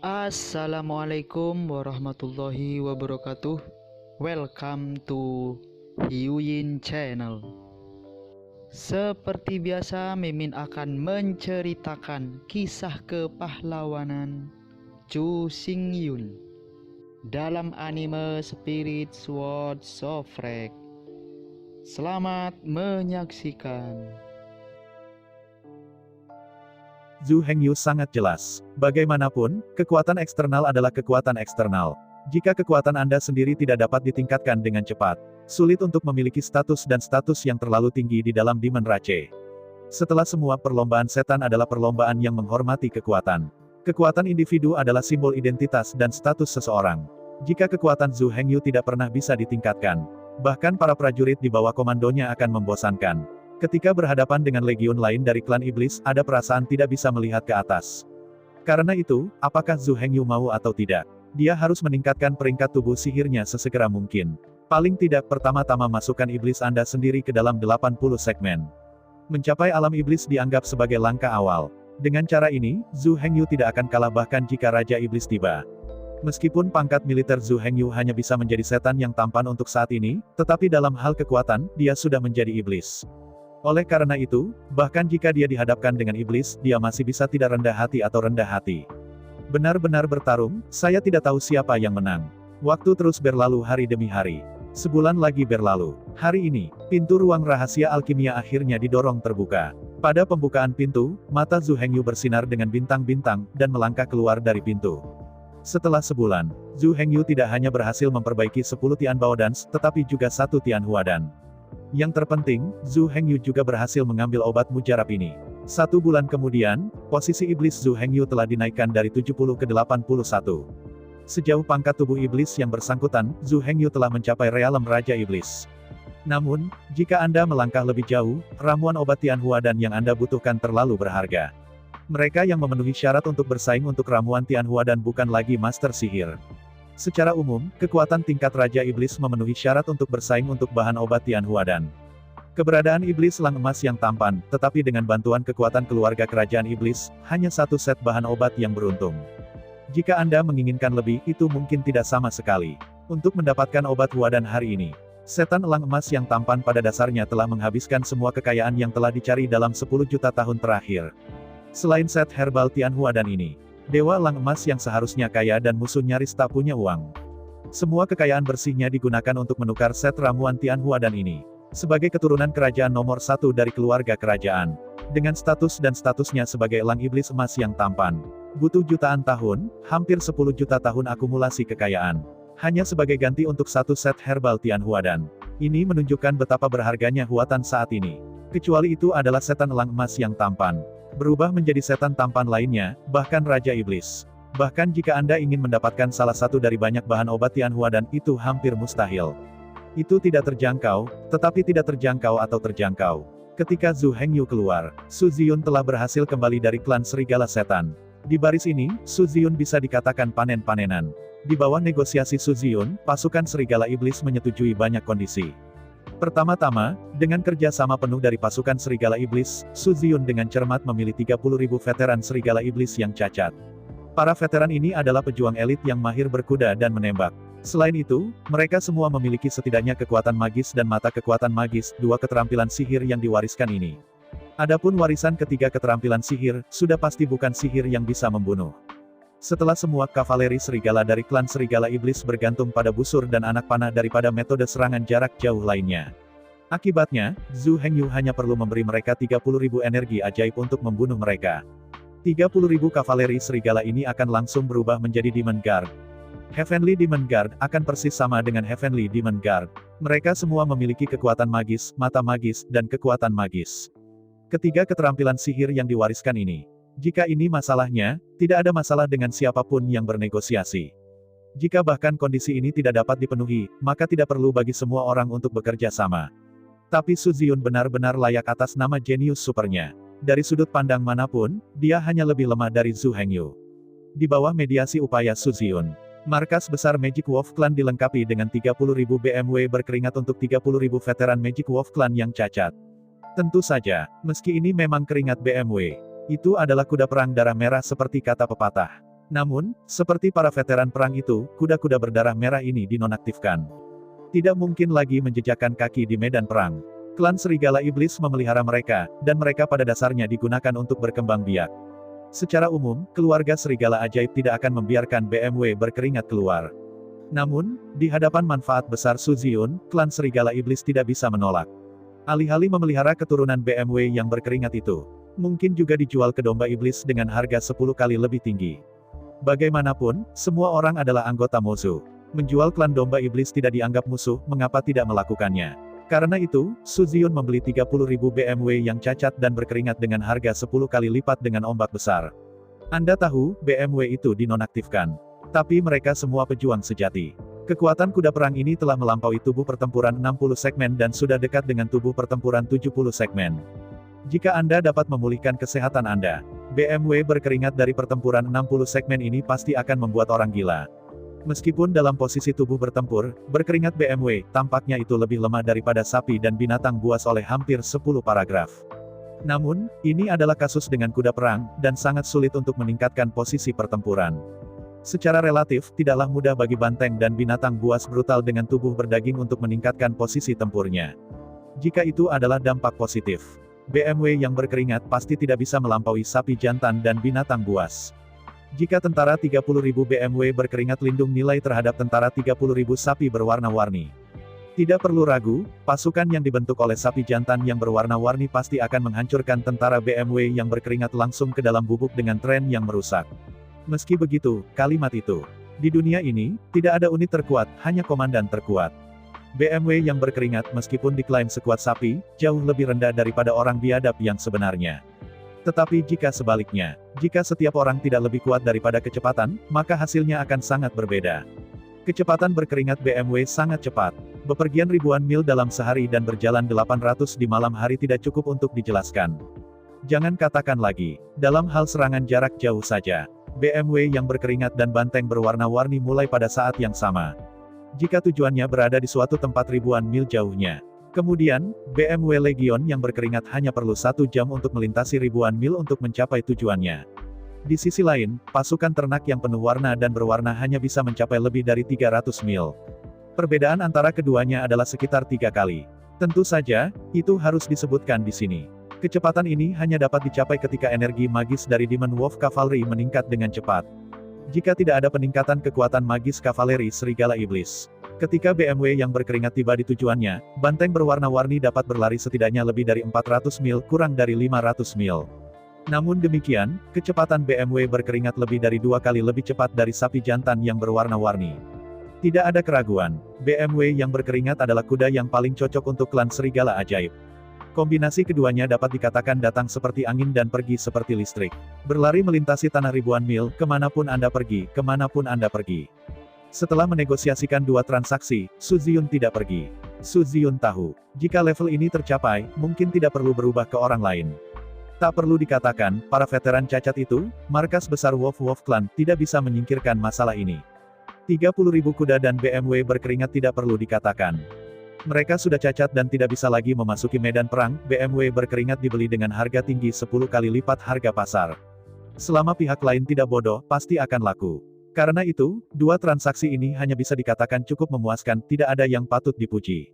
Assalamualaikum warahmatullahi wabarakatuh. Welcome to Hyuyin Channel. Seperti biasa, Mimin akan menceritakan kisah kepahlawanan Chu Xingyun dalam anime Spirit Sword Sofrek. Selamat menyaksikan. Zhu Hengyu sangat jelas. Bagaimanapun, kekuatan eksternal adalah kekuatan eksternal. Jika kekuatan Anda sendiri tidak dapat ditingkatkan dengan cepat, sulit untuk memiliki status dan status yang terlalu tinggi di dalam Demon Rache. Setelah semua, perlombaan setan adalah perlombaan yang menghormati kekuatan. Kekuatan individu adalah simbol identitas dan status seseorang. Jika kekuatan Zhu Hengyu tidak pernah bisa ditingkatkan, bahkan para prajurit di bawah komandonya akan membosankan. Ketika berhadapan dengan legiun lain dari klan iblis, ada perasaan tidak bisa melihat ke atas. Karena itu, apakah Zhu Hengyu mau atau tidak? Dia harus meningkatkan peringkat tubuh sihirnya sesegera mungkin. Paling tidak, pertama-tama masukkan iblis Anda sendiri ke dalam 80 segmen. Mencapai alam iblis dianggap sebagai langkah awal. Dengan cara ini, Zhu Hengyu tidak akan kalah bahkan jika Raja Iblis tiba. Meskipun pangkat militer Zhu Hengyu hanya bisa menjadi setan yang tampan untuk saat ini, tetapi dalam hal kekuatan, dia sudah menjadi iblis. Oleh karena itu, bahkan jika dia dihadapkan dengan iblis, dia masih bisa tidak rendah hati atau rendah hati. Benar-benar bertarung, saya tidak tahu siapa yang menang. Waktu terus berlalu hari demi hari. Sebulan lagi berlalu. Hari ini, pintu ruang rahasia alkimia akhirnya didorong terbuka. Pada pembukaan pintu, mata Zhu Hengyu bersinar dengan bintang-bintang, dan melangkah keluar dari pintu. Setelah sebulan, Zhu Hengyu tidak hanya berhasil memperbaiki 10 Tian Baodans, tetapi juga 1 Tian Huadan. Yang terpenting, Zhu Hengyu juga berhasil mengambil obat mujarab ini. 1 bulan kemudian, posisi iblis Zhu Hengyu telah dinaikkan dari 70 ke 81. Sejauh pangkat tubuh iblis yang bersangkutan, Zhu Hengyu telah mencapai realem Raja Iblis. Namun, jika Anda melangkah lebih jauh, ramuan obat Tian Huadan yang Anda butuhkan terlalu berharga. Mereka yang memenuhi syarat untuk bersaing untuk ramuan Tian Huadan bukan lagi master sihir. Secara umum, kekuatan tingkat Raja Iblis memenuhi syarat untuk bersaing untuk bahan obat Tian Huadan. Keberadaan iblis elang emas yang tampan, tetapi dengan bantuan kekuatan keluarga kerajaan iblis, hanya 1 set bahan obat yang beruntung. Jika Anda menginginkan lebih, itu mungkin tidak sama sekali. Untuk mendapatkan obat Huadan hari ini, setan elang emas yang tampan pada dasarnya telah menghabiskan semua kekayaan yang telah dicari dalam 10 juta tahun terakhir. Selain set herbal Tian Huadan ini, Dewa Elang Emas yang seharusnya kaya dan musuh nyaris tak punya uang. Semua kekayaan bersihnya digunakan untuk menukar set ramuan Tian Huadan ini. Sebagai keturunan kerajaan nomor 1 dari keluarga kerajaan, dengan status dan statusnya sebagai elang iblis emas yang tampan, butuh jutaan tahun, hampir 10 juta tahun akumulasi kekayaan, hanya sebagai ganti untuk 1 set herbal Tian Huadan. Ini menunjukkan betapa berharganya Huadan saat ini. Kecuali itu adalah setan elang emas yang tampan. Berubah menjadi setan tampan lainnya, bahkan Raja Iblis. Bahkan jika Anda ingin mendapatkan salah satu dari banyak bahan obat Tian Huadan, itu hampir mustahil. Itu tidak terjangkau, tetapi tidak terjangkau atau terjangkau. Ketika Zhu Hengyu keluar, Su Ziyun telah berhasil kembali dari klan Serigala Setan. Di baris ini, Su Ziyun bisa dikatakan panen-panenan. Di bawah negosiasi Su Ziyun, pasukan Serigala Iblis menyetujui banyak kondisi. Pertama-tama, dengan kerja sama penuh dari pasukan Serigala Iblis, Su Ziyun dengan cermat memilih 30.000 veteran Serigala Iblis yang cacat. Para veteran ini adalah pejuang elit yang mahir berkuda dan menembak. Selain itu, mereka semua memiliki setidaknya kekuatan magis dan mata kekuatan magis, 2 keterampilan sihir yang diwariskan ini. Adapun warisan ketiga keterampilan sihir, sudah pasti bukan sihir yang bisa membunuh. Setelah semua, kavaleri serigala dari klan Serigala Iblis bergantung pada busur dan anak panah daripada metode serangan jarak jauh lainnya. Akibatnya, Zhu Hengyu hanya perlu memberi mereka 30.000 energi ajaib untuk membunuh mereka. 30.000 kavaleri serigala ini akan langsung berubah menjadi Demon Guard. Heavenly Demon Guard akan persis sama dengan Heavenly Demon Guard. Mereka semua memiliki kekuatan magis, mata magis, dan kekuatan magis. Ketiga keterampilan sihir yang diwariskan ini. Jika ini masalahnya, tidak ada masalah dengan siapapun yang bernegosiasi. Jika bahkan kondisi ini tidak dapat dipenuhi, maka tidak perlu bagi semua orang untuk bekerja sama. Tapi Su Ziyun benar-benar layak atas nama jenius supernya. Dari sudut pandang manapun, dia hanya lebih lemah dari Zhu Hengyu. Di bawah mediasi upaya Su Ziyun, markas besar Magic Wolf Clan dilengkapi dengan 30.000 BMW berkeringat untuk 30.000 veteran Magic Wolf Clan yang cacat. Tentu saja, meski ini memang keringat BMW, itu adalah kuda perang darah merah seperti kata pepatah. Namun, seperti para veteran perang itu, kuda-kuda berdarah merah ini dinonaktifkan. Tidak mungkin lagi menjejakkan kaki di medan perang. Klan Serigala Iblis memelihara mereka, dan mereka pada dasarnya digunakan untuk berkembang biak. Secara umum, keluarga Serigala Ajaib tidak akan membiarkan BMW berkeringat keluar. Namun, di hadapan manfaat besar Su Ziyun, klan Serigala Iblis tidak bisa menolak. Alih-alih memelihara keturunan BMW yang berkeringat itu, mungkin juga dijual ke domba iblis dengan harga 10 kali lebih tinggi. Bagaimanapun, semua orang adalah anggota Mozu. Menjual klan domba iblis tidak dianggap musuh, mengapa tidak melakukannya? Karena itu, Su Ziyun membeli 30.000 BMW yang cacat dan berkeringat dengan harga 10 kali lipat dengan ombak besar. Anda tahu, BMW itu dinonaktifkan. Tapi mereka semua pejuang sejati. Kekuatan kuda perang ini telah melampaui tubuh pertempuran 60 segmen dan sudah dekat dengan tubuh pertempuran 70 segmen. Jika Anda dapat memulihkan kesehatan Anda, BMW berkeringat dari pertempuran 60 segmen ini pasti akan membuat orang gila. Meskipun dalam posisi tubuh bertempur, berkeringat BMW, tampaknya itu lebih lemah daripada sapi dan binatang buas oleh hampir 10 paragraf. Namun, ini adalah kasus dengan kuda perang, dan sangat sulit untuk meningkatkan posisi pertempuran. Secara relatif, tidaklah mudah bagi banteng dan binatang buas brutal dengan tubuh berdaging untuk meningkatkan posisi tempurnya. Jika itu adalah dampak positif, BMW yang berkeringat pasti tidak bisa melampaui sapi jantan dan binatang buas. Jika tentara 30.000 BMW berkeringat lindung nilai terhadap tentara 30.000 sapi berwarna-warni. Tidak perlu ragu, pasukan yang dibentuk oleh sapi jantan yang berwarna-warni pasti akan menghancurkan tentara BMW yang berkeringat langsung ke dalam bubuk dengan tren yang merusak. Meski begitu, kalimat itu, di dunia ini, tidak ada unit terkuat, hanya komandan terkuat. BMW yang berkeringat meskipun diklaim sekuat sapi, jauh lebih rendah daripada orang biadab yang sebenarnya. Tetapi jika sebaliknya, jika setiap orang tidak lebih kuat daripada kecepatan, maka hasilnya akan sangat berbeda. Kecepatan berkeringat BMW sangat cepat. Bepergian ribuan mil dalam sehari dan berjalan 800 di malam hari tidak cukup untuk dijelaskan. Jangan katakan lagi, dalam hal serangan jarak jauh saja, BMW yang berkeringat dan banteng berwarna-warni mulai pada saat yang sama. Jika tujuannya berada di suatu tempat ribuan mil jauhnya. Kemudian, BMW Legion yang berkeringat hanya perlu 1 jam untuk melintasi ribuan mil untuk mencapai tujuannya. Di sisi lain, pasukan ternak yang penuh warna dan berwarna hanya bisa mencapai lebih dari 300 mil. Perbedaan antara keduanya adalah sekitar 3 kali. Tentu saja, itu harus disebutkan di sini. Kecepatan ini hanya dapat dicapai ketika energi magis dari Demon Wolf Cavalry meningkat dengan cepat. Jika tidak ada peningkatan kekuatan magis kavaleri Serigala Iblis. Ketika BMW yang berkeringat tiba di tujuannya, banteng berwarna-warni dapat berlari setidaknya lebih dari 400 mil kurang dari 500 mil. Namun demikian, kecepatan BMW berkeringat lebih dari 2 kali lebih cepat dari sapi jantan yang berwarna-warni. Tidak ada keraguan, BMW yang berkeringat adalah kuda yang paling cocok untuk klan Serigala Ajaib. Kombinasi keduanya dapat dikatakan datang seperti angin dan pergi seperti listrik. Berlari melintasi tanah ribuan mil, kemanapun Anda pergi, kemanapun Anda pergi. Setelah menegosiasikan 2 transaksi, Su Ziyun tidak pergi. Su Ziyun tahu, jika level ini tercapai, mungkin tidak perlu berubah ke orang lain. Tak perlu dikatakan, para veteran cacat itu, markas besar Wolf Clan, tidak bisa menyingkirkan masalah ini. 30.000 kuda dan BMW berkeringat tidak perlu dikatakan. Mereka sudah cacat dan tidak bisa lagi memasuki medan perang, BMW berkeringat dibeli dengan harga tinggi 10 kali lipat harga pasar. Selama pihak lain tidak bodoh, pasti akan laku. Karena itu, 2 transaksi ini hanya bisa dikatakan cukup memuaskan, tidak ada yang patut dipuji.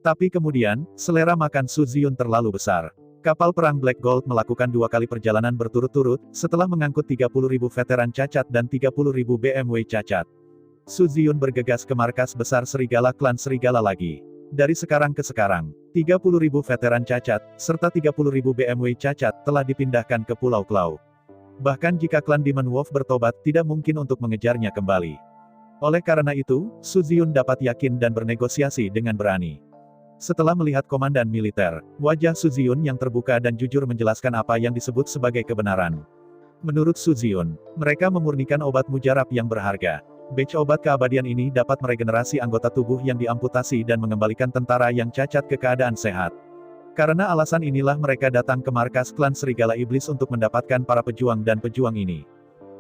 Tapi kemudian, selera makan Su Ziyun terlalu besar. Kapal perang Black Gold melakukan 2 kali perjalanan berturut-turut, setelah mengangkut 30.000 veteran cacat dan 30.000 BMW cacat. Su Ziyun bergegas ke markas besar Serigala Klan Serigala lagi. Dari sekarang ke sekarang, 30.000 veteran cacat, serta 30.000 BMW cacat, telah dipindahkan ke Pulau Klau. Bahkan jika klan Demon Wolf bertobat, tidak mungkin untuk mengejarnya kembali. Oleh karena itu, Su Ziyun dapat yakin dan bernegosiasi dengan berani. Setelah melihat komandan militer, wajah Su Ziyun yang terbuka dan jujur menjelaskan apa yang disebut sebagai kebenaran. Menurut Su Ziyun, mereka memurnikan obat mujarab yang berharga. Batch obat keabadian ini dapat meregenerasi anggota tubuh yang diamputasi dan mengembalikan tentara yang cacat ke keadaan sehat. Karena alasan inilah mereka datang ke markas klan Serigala Iblis untuk mendapatkan para pejuang dan pejuang ini.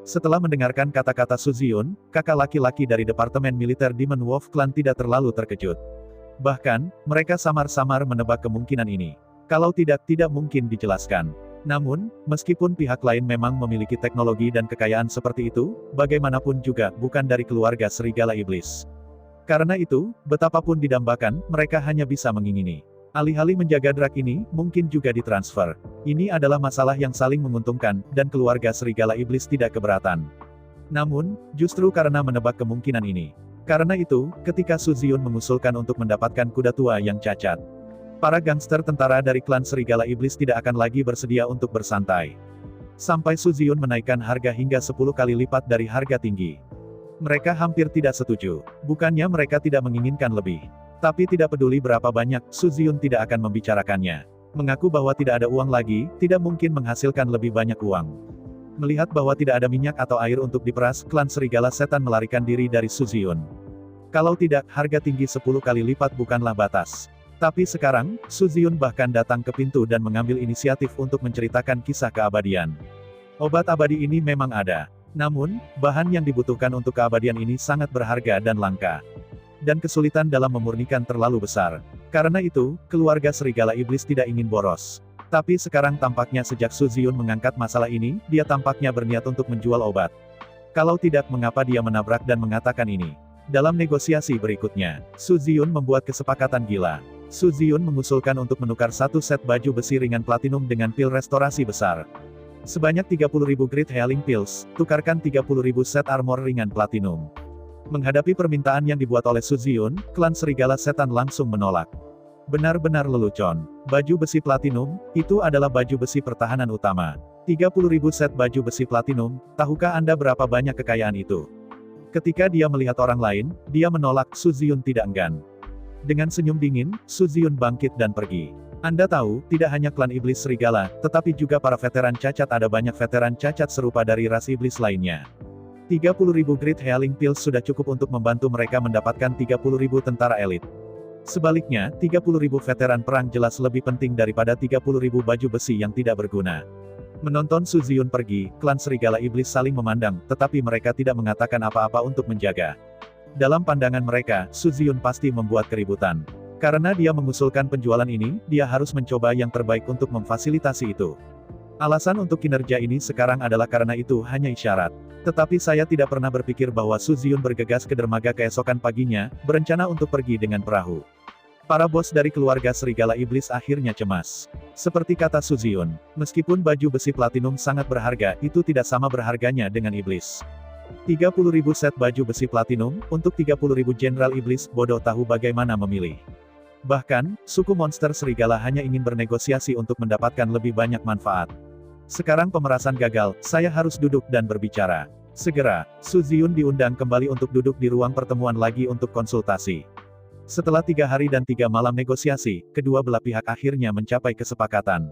Setelah mendengarkan kata-kata Su Ziyun, kakak laki-laki dari Departemen Militer Demon Wolf Clan tidak terlalu terkejut. Bahkan, mereka samar-samar menebak kemungkinan ini. Kalau tidak mungkin dijelaskan. Namun, meskipun pihak lain memang memiliki teknologi dan kekayaan seperti itu, bagaimanapun juga bukan dari keluarga serigala iblis. Karena itu, betapapun didambakan, mereka hanya bisa mengingini. Alih-alih menjaga drag ini, mungkin juga ditransfer. Ini adalah masalah yang saling menguntungkan, dan keluarga serigala iblis tidak keberatan. Namun, justru karena menebak kemungkinan ini. Karena itu, ketika Su Ziyun mengusulkan untuk mendapatkan kuda tua yang cacat, para gangster tentara dari klan serigala iblis tidak akan lagi bersedia untuk bersantai. Sampai Su Ziyun menaikkan harga hingga 10 kali lipat dari harga tinggi. Mereka hampir tidak setuju. Bukannya mereka tidak menginginkan lebih. Tapi tidak peduli berapa banyak, Su Ziyun tidak akan membicarakannya. Mengaku bahwa tidak ada uang lagi, tidak mungkin menghasilkan lebih banyak uang. Melihat bahwa tidak ada minyak atau air untuk diperas, klan serigala setan melarikan diri dari Su Ziyun. Kalau tidak, harga tinggi 10 kali lipat bukanlah batas. Tapi sekarang, Su Ziyun bahkan datang ke pintu dan mengambil inisiatif untuk menceritakan kisah keabadian. Obat abadi ini memang ada. Namun, bahan yang dibutuhkan untuk keabadian ini sangat berharga dan langka. Dan kesulitan dalam memurnikan terlalu besar. Karena itu, keluarga serigala iblis tidak ingin boros. Tapi sekarang tampaknya sejak Su Ziyun mengangkat masalah ini, dia tampaknya berniat untuk menjual obat. Kalau tidak, mengapa dia menabrak dan mengatakan ini? Dalam negosiasi berikutnya, Su Ziyun membuat kesepakatan gila. Su Ziyun mengusulkan untuk menukar satu set baju besi ringan platinum dengan pil restorasi besar. Sebanyak 30.000 Great Healing Pills, tukarkan 30.000 set armor ringan platinum. Menghadapi permintaan yang dibuat oleh Su Ziyun, klan serigala setan langsung menolak. Benar-benar lelucon. Baju besi platinum, itu adalah baju besi pertahanan utama. 30.000 set baju besi platinum, tahukah Anda berapa banyak kekayaan itu? Ketika dia melihat orang lain, dia menolak, Su Ziyun tidak enggan. Dengan senyum dingin, Su Ziyun bangkit dan pergi. Anda tahu, tidak hanya klan iblis serigala, tetapi juga para veteran cacat. Ada banyak veteran cacat serupa dari ras iblis lainnya. 30.000 Great Healing Pills sudah cukup untuk membantu mereka mendapatkan 30.000 tentara elit. Sebaliknya, 30.000 veteran perang jelas lebih penting daripada 30.000 baju besi yang tidak berguna. Menonton Su Ziyun pergi, klan serigala iblis saling memandang, tetapi mereka tidak mengatakan apa-apa untuk menjaga. Dalam pandangan mereka, Su Ziyun pasti membuat keributan. Karena dia mengusulkan penjualan ini, dia harus mencoba yang terbaik untuk memfasilitasi itu. Alasan untuk kinerja ini sekarang adalah karena itu hanya isyarat. Tetapi saya tidak pernah berpikir bahwa Su Ziyun bergegas ke dermaga keesokan paginya, berencana untuk pergi dengan perahu. Para bos dari keluarga serigala iblis akhirnya cemas. Seperti kata Su Ziyun, meskipun baju besi platinum sangat berharga, itu tidak sama berharganya dengan iblis. 30.000 set baju besi platinum, untuk 30.000 jenderal iblis, bodoh tahu bagaimana memilih. Bahkan, suku monster serigala hanya ingin bernegosiasi untuk mendapatkan lebih banyak manfaat. Sekarang pemerasan gagal, saya harus duduk dan berbicara. Segera, Su Ziyun diundang kembali untuk duduk di ruang pertemuan lagi untuk konsultasi. Setelah 3 hari dan 3 malam negosiasi, kedua belah pihak akhirnya mencapai kesepakatan.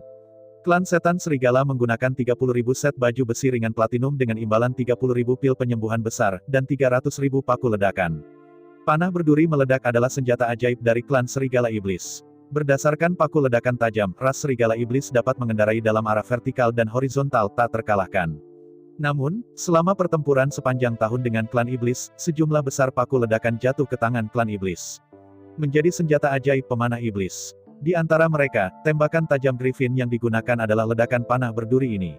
Klan setan serigala menggunakan 30.000 set baju besi ringan platinum dengan imbalan 30.000 pil penyembuhan besar, dan 300.000 paku ledakan. Panah berduri meledak adalah senjata ajaib dari klan serigala iblis. Berdasarkan paku ledakan tajam, ras serigala iblis dapat mengendarai dalam arah vertikal dan horizontal tak terkalahkan. Namun, selama pertempuran sepanjang tahun dengan klan iblis, sejumlah besar paku ledakan jatuh ke tangan klan iblis. Menjadi senjata ajaib pemanah iblis. Di antara mereka, tembakan tajam Griffin yang digunakan adalah ledakan panah berduri ini.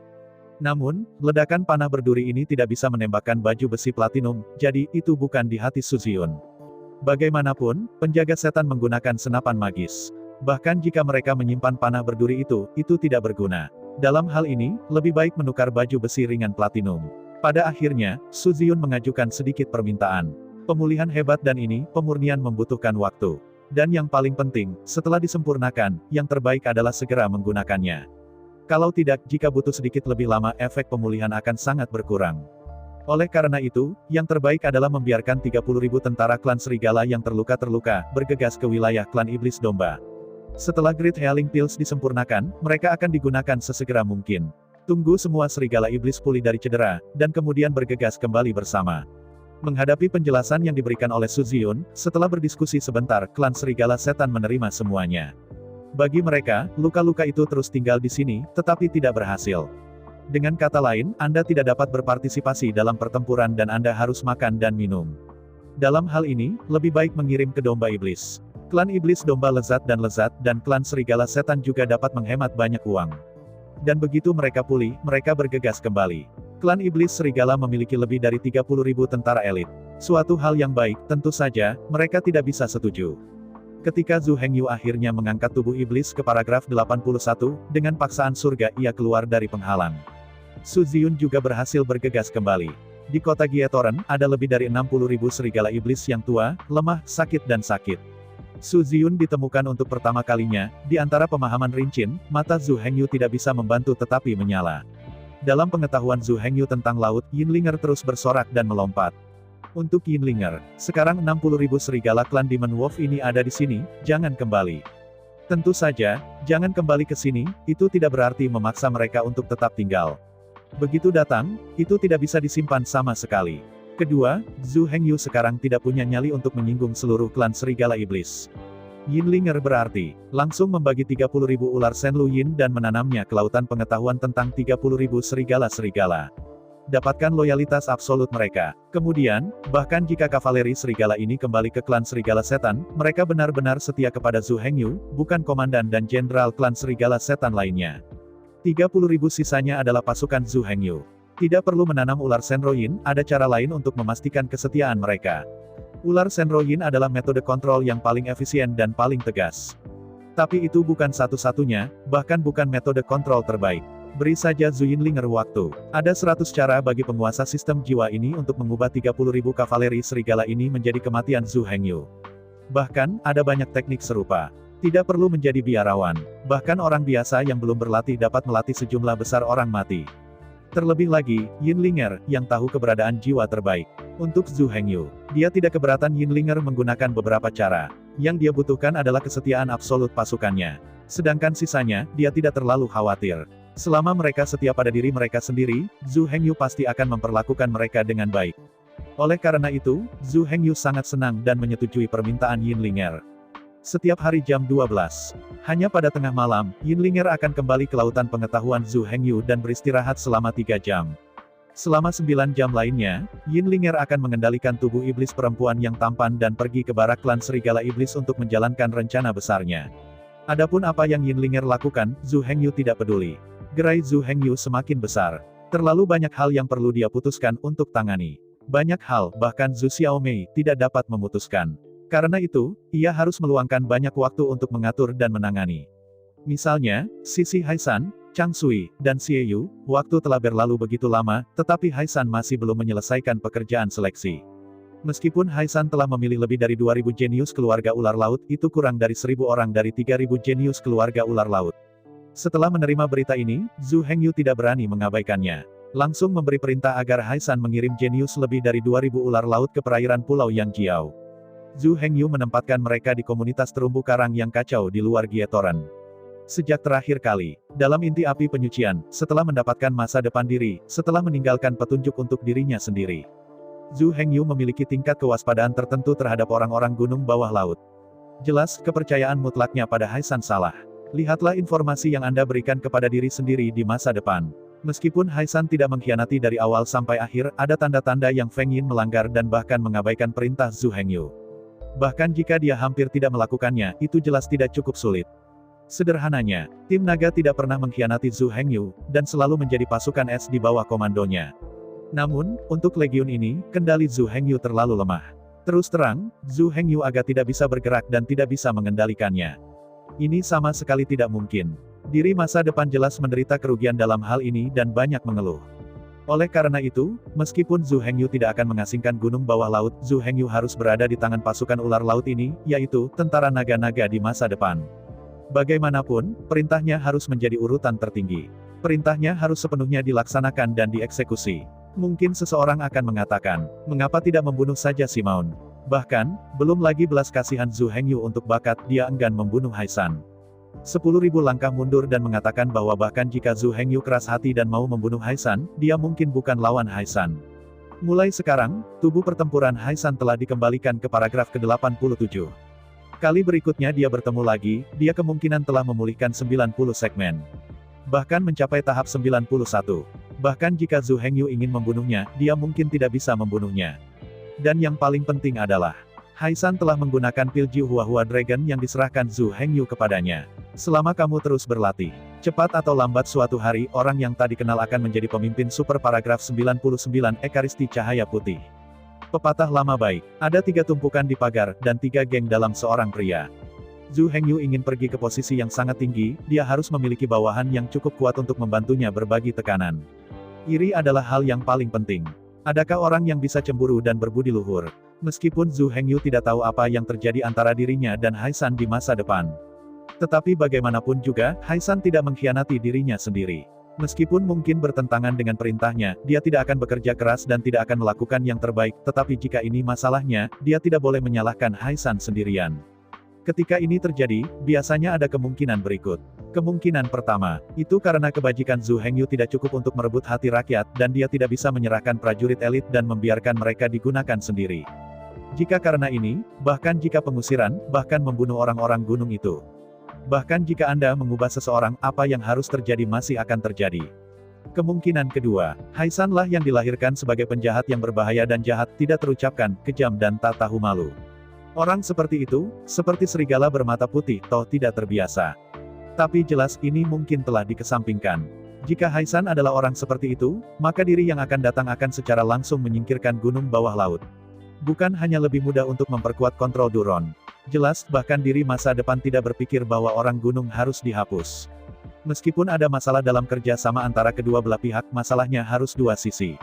Namun, ledakan panah berduri ini tidak bisa menembakkan baju besi platinum, jadi, itu bukan di hati Su Ziyun. Bagaimanapun, penjaga setan menggunakan senapan magis. Bahkan jika mereka menyimpan panah berduri itu tidak berguna. Dalam hal ini, lebih baik menukar baju besi ringan platinum. Pada akhirnya, Su Ziyun mengajukan sedikit permintaan. Pemulihan hebat dan ini, pemurnian membutuhkan waktu. Dan yang paling penting, setelah disempurnakan, yang terbaik adalah segera menggunakannya. Kalau tidak, jika butuh sedikit lebih lama, efek pemulihan akan sangat berkurang. Oleh karena itu, yang terbaik adalah membiarkan 30.000 tentara klan serigala yang terluka-terluka, bergegas ke wilayah klan iblis domba. Setelah Great Healing Pills disempurnakan, mereka akan digunakan sesegera mungkin. Tunggu semua serigala iblis pulih dari cedera, dan kemudian bergegas kembali bersama. Menghadapi penjelasan yang diberikan oleh Su Ziyun, setelah berdiskusi sebentar, klan serigala setan menerima semuanya. Bagi mereka, luka-luka itu terus tinggal di sini, tetapi tidak berhasil. Dengan kata lain, Anda tidak dapat berpartisipasi dalam pertempuran dan Anda harus makan dan minum. Dalam hal ini, lebih baik mengirim ke domba iblis. Klan iblis domba lezat, dan klan serigala setan juga dapat menghemat banyak uang. Dan begitu mereka pulih, mereka bergegas kembali. Klan Iblis Serigala memiliki lebih dari 30.000 tentara elit. Suatu hal yang baik, tentu saja, mereka tidak bisa setuju. Ketika Zhu Hengyu akhirnya mengangkat tubuh iblis ke paragraf 81, dengan paksaan surga ia keluar dari penghalang. Su Ziyun juga berhasil bergegas kembali. Di kota Gietoren, ada lebih dari 60.000 serigala iblis yang tua, lemah, sakit dan sakit. Su Ziyun ditemukan untuk pertama kalinya, di antara pemahaman Rinchin, mata Zhu Hengyu tidak bisa membantu tetapi menyala. Dalam pengetahuan Zhu Hengyu tentang laut, Yinlinger terus bersorak dan melompat. Untuk Yinlinger, sekarang 60.000 serigala klan Demon Wolf ini ada di sini, jangan kembali. Tentu saja, jangan kembali ke sini, itu tidak berarti memaksa mereka untuk tetap tinggal. Begitu datang, itu tidak bisa disimpan sama sekali. Kedua, Zhu Hengyu sekarang tidak punya nyali untuk menyinggung seluruh klan serigala iblis. Yinlinger berarti, langsung membagi 30.000 ular Senlu Yin dan menanamnya ke lautan pengetahuan tentang 30.000 serigala-serigala. Dapatkan loyalitas absolut mereka. Kemudian, bahkan jika kavaleri serigala ini kembali ke klan serigala setan, mereka benar-benar setia kepada Zhu Hengyu, bukan komandan dan jenderal klan serigala setan lainnya. 30.000 sisanya adalah pasukan Zhu Hengyu. Tidak perlu menanam ular Senroyin, ada cara lain untuk memastikan kesetiaan mereka. Ular Senroyin adalah metode kontrol yang paling efisien dan paling tegas. Tapi itu bukan satu-satunya, bahkan bukan metode kontrol terbaik. Beri saja Zhu Yinlinger waktu. Ada 100 cara bagi penguasa sistem jiwa ini untuk mengubah 30.000 kavaleri serigala ini menjadi kematian Zhu Hengyu. Bahkan, ada banyak teknik serupa. Tidak perlu menjadi biarawan. Bahkan orang biasa yang belum berlatih dapat melatih sejumlah besar orang mati. Terlebih lagi, Yinlinger, yang tahu keberadaan jiwa terbaik. Untuk Zhu Hengyu, dia tidak keberatan Yinlinger menggunakan beberapa cara. Yang dia butuhkan adalah kesetiaan absolut pasukannya. Sedangkan sisanya, dia tidak terlalu khawatir. Selama mereka setia pada diri mereka sendiri, Zhu Hengyu pasti akan memperlakukan mereka dengan baik. Oleh karena itu, Zhu Hengyu sangat senang dan menyetujui permintaan Yinlinger. Setiap hari jam 12. Hanya pada tengah malam, Yinlinger akan kembali ke lautan pengetahuan Zhu Hengyu dan beristirahat selama 3 jam. Selama 9 jam lainnya, Yinlinger akan mengendalikan tubuh iblis perempuan yang tampan dan pergi ke barak klan serigala iblis untuk menjalankan rencana besarnya. Adapun apa yang Yinlinger lakukan, Zhu Hengyu tidak peduli. Gerai Zhu Hengyu semakin besar. Terlalu banyak hal yang perlu dia putuskan untuk tangani. Banyak hal, bahkan Zhu Xiaomei, tidak dapat memutuskan. Karena itu, ia harus meluangkan banyak waktu untuk mengatur dan menangani. Misalnya, Sisi Haisan, Chang Sui, dan Xie Yu, waktu telah berlalu begitu lama, tetapi Haisan masih belum menyelesaikan pekerjaan seleksi. Meskipun Haisan telah memilih lebih dari 2.000 jenius keluarga ular laut, itu kurang dari 1.000 orang dari 3.000 jenius keluarga ular laut. Setelah menerima berita ini, Zhu Hengyu tidak berani mengabaikannya. Langsung memberi perintah agar Haisan mengirim jenius lebih dari 2.000 ular laut ke perairan Pulau Yangjiao. Zhu Hengyu menempatkan mereka di komunitas terumbu karang yang kacau di luar Gietoren. Sejak terakhir kali, dalam inti api penyucian, setelah mendapatkan masa depan diri, setelah meninggalkan petunjuk untuk dirinya sendiri. Zhu Hengyu memiliki tingkat kewaspadaan tertentu terhadap orang-orang gunung bawah laut. Jelas, kepercayaan mutlaknya pada Haisan salah. Lihatlah informasi yang Anda berikan kepada diri sendiri di masa depan. Meskipun Haisan tidak mengkhianati dari awal sampai akhir, ada tanda-tanda yang Feng Yin melanggar dan bahkan mengabaikan perintah Zhu Hengyu. Bahkan jika dia hampir tidak melakukannya, itu jelas tidak cukup sulit. Sederhananya, tim naga tidak pernah mengkhianati Zhu Hengyu, dan selalu menjadi pasukan es di bawah komandonya. Namun, untuk legiun ini, kendali Zhu Hengyu terlalu lemah. Terus terang, Zhu Hengyu agak tidak bisa bergerak dan tidak bisa mengendalikannya. Ini sama sekali tidak mungkin. Diri masa depan jelas menderita kerugian dalam hal ini dan banyak mengeluh. Oleh karena itu, meskipun Zhu Hengyu tidak akan mengasingkan gunung bawah laut, Zhu Hengyu harus berada di tangan pasukan ular laut ini, yaitu, tentara naga-naga di masa depan. Bagaimanapun, perintahnya harus menjadi urutan tertinggi. Perintahnya harus sepenuhnya dilaksanakan dan dieksekusi. Mungkin seseorang akan mengatakan, mengapa tidak membunuh saja si Maun? Bahkan, belum lagi belas kasihan Zhu Hengyu untuk bakat, dia enggan membunuh Haisan. 10.000 langkah mundur dan mengatakan bahwa bahkan jika Zhu Hengyu keras hati dan mau membunuh Haisan, dia mungkin bukan lawan Haisan. Mulai sekarang, tubuh pertempuran Haisan telah dikembalikan ke paragraf ke-87. Kali berikutnya dia bertemu lagi, dia kemungkinan telah memulihkan 90 segmen. Bahkan mencapai tahap 91. Bahkan jika Zhu Hengyu ingin membunuhnya, dia mungkin tidak bisa membunuhnya. Dan yang paling penting adalah, Haisan telah menggunakan pil Jiu Hua Hua Dragon yang diserahkan Zhu Hengyu kepadanya. Selama kamu terus berlatih, Cepat atau lambat suatu hari, orang yang tak dikenal akan menjadi pemimpin. Super paragraf 99 Ekaristi Cahaya Putih. Pepatah lama baik. Ada 3 tumpukan di pagar, dan 3 geng dalam seorang pria. Zhu Hengyu ingin pergi ke posisi yang sangat tinggi, dia harus memiliki bawahan yang cukup kuat untuk membantunya berbagi tekanan. Iri adalah hal yang paling penting. Adakah orang yang bisa cemburu dan berbudi luhur? Meskipun Zhu Hengyu tidak tahu apa yang terjadi antara dirinya dan Haisan di masa depan. Tetapi bagaimanapun juga, Haisan tidak mengkhianati dirinya sendiri. Meskipun mungkin bertentangan dengan perintahnya, dia tidak akan bekerja keras dan tidak akan melakukan yang terbaik, tetapi jika ini masalahnya, dia tidak boleh menyalahkan Haisan sendirian. Ketika ini terjadi, biasanya ada kemungkinan berikut. Kemungkinan pertama, itu karena kebajikan Zhu Hengyu tidak cukup untuk merebut hati rakyat, dan dia tidak bisa menyerahkan prajurit elit dan membiarkan mereka digunakan sendiri. Jika karena ini, bahkan jika pengusiran, bahkan membunuh orang-orang gunung itu. Bahkan jika Anda mengubah seseorang, apa yang harus terjadi masih akan terjadi. Kemungkinan kedua, Haisanlah yang dilahirkan sebagai penjahat yang berbahaya dan jahat, tidak terucapkan, kejam dan tak tahu malu. Orang seperti itu, seperti serigala bermata putih, toh tidak terbiasa. Tapi jelas ini mungkin telah dikesampingkan. Jika Haisan adalah orang seperti itu, maka diri yang akan datang akan secara langsung menyingkirkan gunung bawah laut. Bukan hanya lebih mudah untuk memperkuat kontrol Duron. Jelas, bahkan diri masa depan tidak berpikir bahwa orang gunung harus dihapus. Meskipun ada masalah dalam kerja sama antara kedua belah pihak, masalahnya harus dua sisi.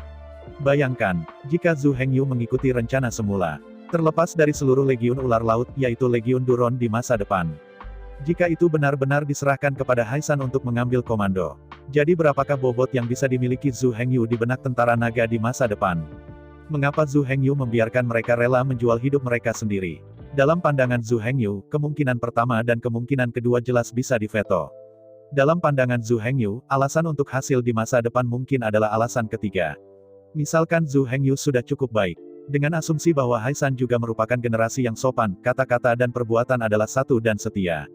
Bayangkan, jika Zhu Hengyu mengikuti rencana semula. Terlepas dari seluruh legiun ular laut, yaitu legiun Duron di masa depan. Jika itu benar-benar diserahkan kepada Haisan untuk mengambil komando. Jadi berapakah bobot yang bisa dimiliki Zhu Hengyu di benak tentara naga di masa depan? Mengapa Zhu Hengyu membiarkan mereka rela menjual hidup mereka sendiri? Dalam pandangan Zhu Hengyu, kemungkinan pertama dan kemungkinan kedua jelas bisa diveto. Dalam pandangan Zhu Hengyu, alasan untuk hasil di masa depan mungkin adalah alasan ketiga. Misalkan Zhu Hengyu sudah cukup baik. Dengan asumsi bahwa Haisan juga merupakan generasi yang sopan, kata-kata dan perbuatan adalah satu dan setia.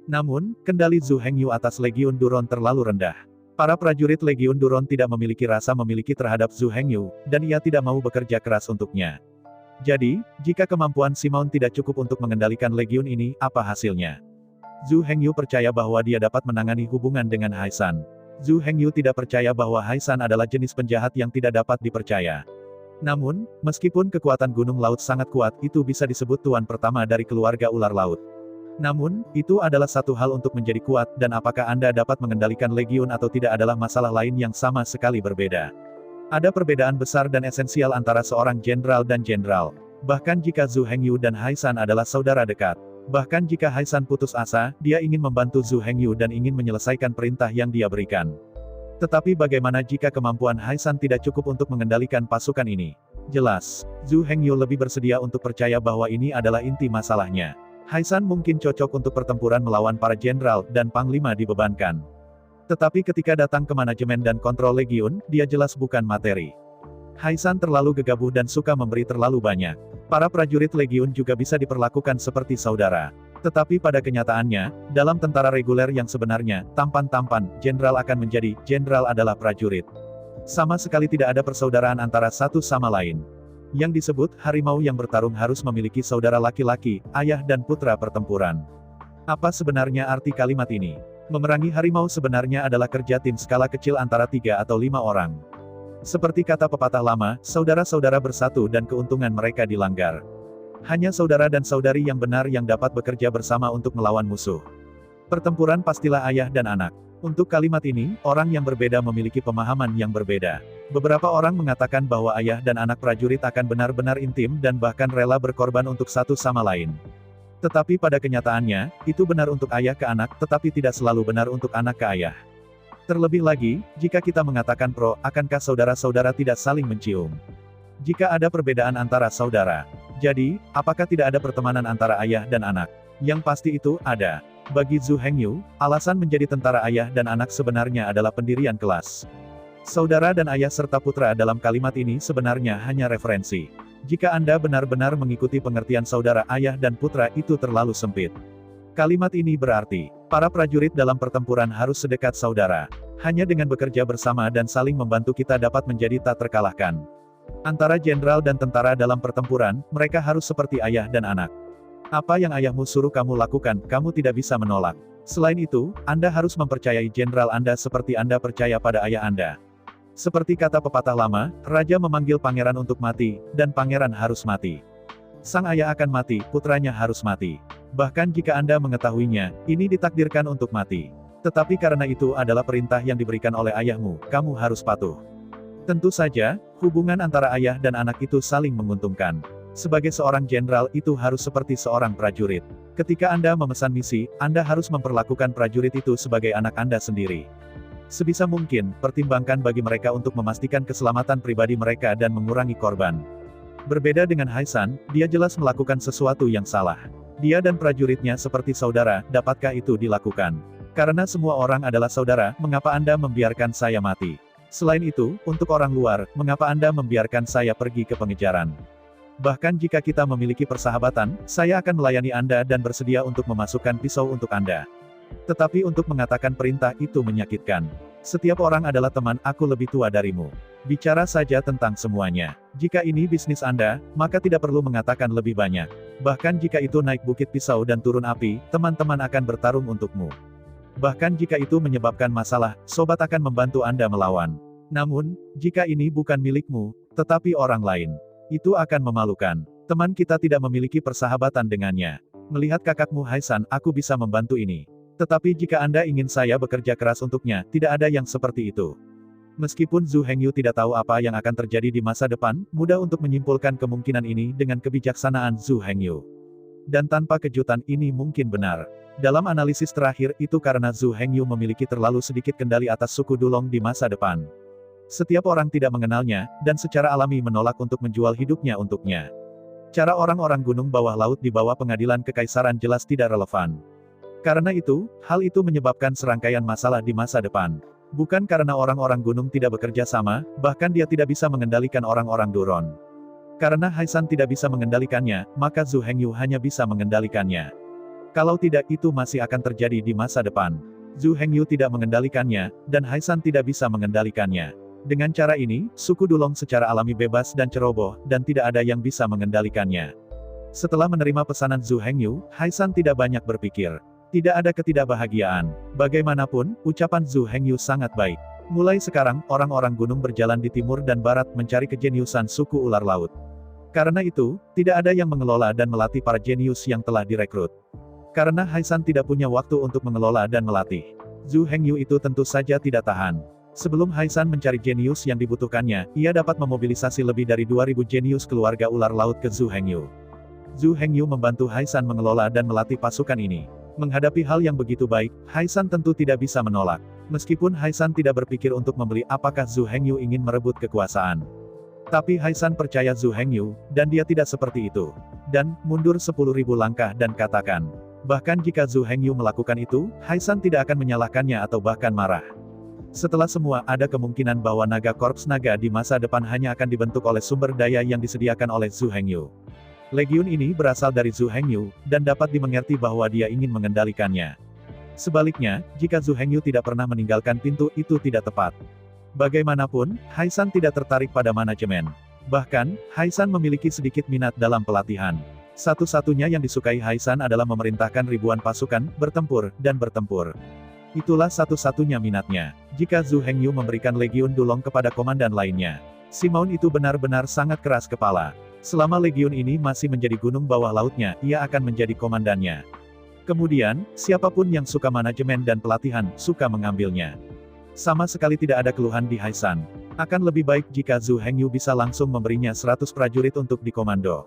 Namun, kendali Zhu Hengyu atas Legiun Duron terlalu rendah. Para prajurit Legiun Duron tidak memiliki rasa memiliki terhadap Zhu Hengyu, dan ia tidak mau bekerja keras untuknya. Jadi, jika kemampuan Simon tidak cukup untuk mengendalikan legiun ini, apa hasilnya? Zhu Hengyu percaya bahwa dia dapat menangani hubungan dengan Haisan. Zhu Hengyu tidak percaya bahwa Haisan adalah jenis penjahat yang tidak dapat dipercaya. Namun, meskipun kekuatan gunung laut sangat kuat, itu bisa disebut tuan pertama dari keluarga ular laut. Namun, itu adalah satu hal untuk menjadi kuat, dan apakah Anda dapat mengendalikan legiun atau tidak adalah masalah lain yang sama sekali berbeda. Ada perbedaan besar dan esensial antara seorang jenderal dan jenderal. Bahkan jika Zhu Hengyu dan Haisan adalah saudara dekat. Bahkan jika Haisan putus asa, dia ingin membantu Zhu Hengyu dan ingin menyelesaikan perintah yang dia berikan. Tetapi bagaimana jika kemampuan Haisan tidak cukup untuk mengendalikan pasukan ini? Jelas, Zhu Hengyu lebih bersedia untuk percaya bahwa ini adalah inti masalahnya. Haisan mungkin cocok untuk pertempuran melawan para jenderal dan panglima dibebankan. Tetapi ketika datang ke manajemen dan kontrol legiun, dia jelas bukan materi. Haisan terlalu gegabah dan suka memberi terlalu banyak. Para prajurit legiun juga bisa diperlakukan seperti saudara. Tetapi pada kenyataannya, dalam tentara reguler yang sebenarnya, tampan-tampan, jenderal akan menjadi, jenderal adalah prajurit. Sama sekali tidak ada persaudaraan antara satu sama lain. Yang disebut, harimau yang bertarung harus memiliki saudara laki-laki, ayah dan putra pertempuran. Apa sebenarnya arti kalimat ini? Memerangi harimau sebenarnya adalah kerja tim skala kecil antara 3 atau 5 orang. Seperti kata pepatah lama, saudara-saudara bersatu dan keuntungan mereka dilanggar. Hanya saudara dan saudari yang benar yang dapat bekerja bersama untuk melawan musuh. Pertempuran pastilah ayah dan anak. Untuk kalimat ini, orang yang berbeda memiliki pemahaman yang berbeda. Beberapa orang mengatakan bahwa ayah dan anak prajurit akan benar-benar intim dan bahkan rela berkorban untuk satu sama lain. Tetapi pada kenyataannya, itu benar untuk ayah ke anak, tetapi tidak selalu benar untuk anak ke ayah. Terlebih lagi, jika kita mengatakan pro, akankah saudara-saudara tidak saling mencium? Jika ada perbedaan antara saudara, jadi, apakah tidak ada pertemanan antara ayah dan anak? Yang pasti itu, ada. Bagi Zhu Hengyu, alasan menjadi tentara ayah dan anak sebenarnya adalah pendirian kelas. Saudara dan ayah serta putra dalam kalimat ini sebenarnya hanya referensi. Jika Anda benar-benar mengikuti pengertian saudara, ayah dan putra itu terlalu sempit. Kalimat ini berarti, para prajurit dalam pertempuran harus sedekat saudara. Hanya dengan bekerja bersama dan saling membantu kita dapat menjadi tak terkalahkan. Antara jenderal dan tentara dalam pertempuran, mereka harus seperti ayah dan anak. Apa yang ayahmu suruh kamu lakukan, kamu tidak bisa menolak. Selain itu, Anda harus mempercayai jenderal Anda seperti Anda percaya pada ayah Anda. Seperti kata pepatah lama, raja memanggil pangeran untuk mati, dan pangeran harus mati. Sang ayah akan mati, putranya harus mati. Bahkan jika Anda mengetahuinya, ini ditakdirkan untuk mati. Tetapi karena itu adalah perintah yang diberikan oleh ayahmu, kamu harus patuh. Tentu saja, hubungan antara ayah dan anak itu saling menguntungkan. Sebagai seorang jenderal itu harus seperti seorang prajurit. Ketika Anda memesan misi, Anda harus memperlakukan prajurit itu sebagai anak Anda sendiri. Sebisa mungkin, pertimbangkan bagi mereka untuk memastikan keselamatan pribadi mereka dan mengurangi korban. Berbeda dengan Haisan, dia jelas melakukan sesuatu yang salah. Dia dan prajuritnya seperti saudara, dapatkah itu dilakukan? Karena semua orang adalah saudara, mengapa Anda membiarkan saya mati? Selain itu, untuk orang luar, mengapa Anda membiarkan saya pergi ke pengejaran? Bahkan jika kita memiliki persahabatan, saya akan melayani Anda dan bersedia untuk memasukkan pisau untuk Anda. Tetapi untuk mengatakan perintah itu menyakitkan. Setiap orang adalah teman, aku lebih tua darimu. Bicara saja tentang semuanya. Jika ini bisnis Anda, maka tidak perlu mengatakan lebih banyak. Bahkan jika itu naik bukit pisau dan turun api, teman-teman akan bertarung untukmu. Bahkan jika itu menyebabkan masalah, sobat akan membantu Anda melawan. Namun, jika ini bukan milikmu, tetapi orang lain, itu akan memalukan. Teman kita tidak memiliki persahabatan dengannya. Melihat kakakmu Haisan, aku bisa membantu ini. Tetapi jika Anda ingin saya bekerja keras untuknya, tidak ada yang seperti itu. Meskipun Zhu Hengyu tidak tahu apa yang akan terjadi di masa depan, mudah untuk menyimpulkan kemungkinan ini dengan kebijaksanaan Zhu Hengyu. Dan tanpa kejutan ini mungkin benar. Dalam analisis terakhir, itu karena Zhu Hengyu memiliki terlalu sedikit kendali atas suku Dulong di masa depan. Setiap orang tidak mengenalnya, dan secara alami menolak untuk menjual hidupnya untuknya. Cara orang-orang gunung bawah laut di bawah pengadilan kekaisaran jelas tidak relevan. Karena itu, hal itu menyebabkan serangkaian masalah di masa depan. Bukan karena orang-orang gunung tidak bekerja sama, bahkan dia tidak bisa mengendalikan orang-orang Duron. Karena Haisan tidak bisa mengendalikannya, maka Zhu Hengyu hanya bisa mengendalikannya. Kalau tidak, itu masih akan terjadi di masa depan. Zhu Hengyu tidak mengendalikannya, dan Haisan tidak bisa mengendalikannya. Dengan cara ini, suku Dulong secara alami bebas dan ceroboh, dan tidak ada yang bisa mengendalikannya. Setelah menerima pesanan Zhu Hengyu, Haisan tidak banyak berpikir. Tidak ada ketidakbahagiaan. Bagaimanapun, ucapan Zhu Hengyu sangat baik. Mulai sekarang, orang-orang gunung berjalan di timur dan barat mencari kejeniusan suku ular laut. Karena itu, tidak ada yang mengelola dan melatih para jenius yang telah direkrut. Karena Haisan tidak punya waktu untuk mengelola dan melatih. Zhu Hengyu itu tentu saja tidak tahan. Sebelum Haisan mencari jenius yang dibutuhkannya, ia dapat memobilisasi lebih dari 2000 jenius keluarga ular laut ke Zhu Hengyu. Zhu Hengyu membantu Haisan mengelola dan melatih pasukan ini. Menghadapi hal yang begitu baik, Haisan tentu tidak bisa menolak. Meskipun Haisan tidak berpikir untuk membeli apakah Zhu Hengyu ingin merebut kekuasaan. Tapi Haisan percaya Zhu Hengyu, dan dia tidak seperti itu. Dan, mundur 10.000 langkah dan katakan. Bahkan jika Zhu Hengyu melakukan itu, Haisan tidak akan menyalahkannya atau bahkan marah. Setelah semua, ada kemungkinan bahwa naga korps naga di masa depan hanya akan dibentuk oleh sumber daya yang disediakan oleh Zhu Hengyu. Legiun ini berasal dari Zhu Hengyu, dan dapat dimengerti bahwa dia ingin mengendalikannya. Sebaliknya, jika Zhu Hengyu tidak pernah meninggalkan pintu, itu tidak tepat. Bagaimanapun, Haisan tidak tertarik pada manajemen. Bahkan, Haisan memiliki sedikit minat dalam pelatihan. Satu-satunya yang disukai Haisan adalah memerintahkan ribuan pasukan, bertempur, dan bertempur. Itulah satu-satunya minatnya. Jika Zhu Hengyu memberikan Legiun Dulong kepada komandan lainnya, Simaun itu benar-benar sangat keras kepala. Selama Legiun ini masih menjadi gunung bawah lautnya, ia akan menjadi komandannya. Kemudian, siapapun yang suka manajemen dan pelatihan, suka mengambilnya. Sama sekali tidak ada keluhan di Haisan. Akan lebih baik jika Zhu Hengyu bisa langsung memberinya 100 prajurit untuk dikomando.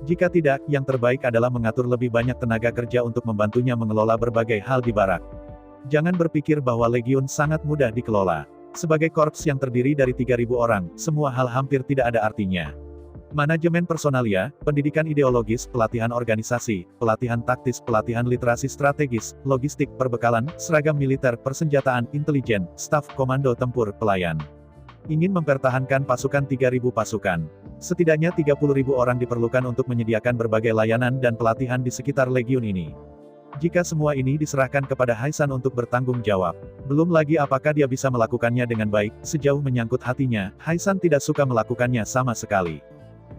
Jika tidak, yang terbaik adalah mengatur lebih banyak tenaga kerja untuk membantunya mengelola berbagai hal di barak. Jangan berpikir bahwa Legiun sangat mudah dikelola. Sebagai korps yang terdiri dari 3.000 orang, semua hal hampir tidak ada artinya. Manajemen personalia, pendidikan ideologis, pelatihan organisasi, pelatihan taktis, pelatihan literasi strategis, logistik, perbekalan, seragam militer, persenjataan, intelijen, staf komando tempur, pelayan. Ingin mempertahankan pasukan 3.000 pasukan. Setidaknya 30.000 orang diperlukan untuk menyediakan berbagai layanan dan pelatihan di sekitar Legiun ini. Jika semua ini diserahkan kepada Haisan untuk bertanggung jawab, belum lagi apakah dia bisa melakukannya dengan baik, sejauh menyangkut hatinya, Haisan tidak suka melakukannya sama sekali.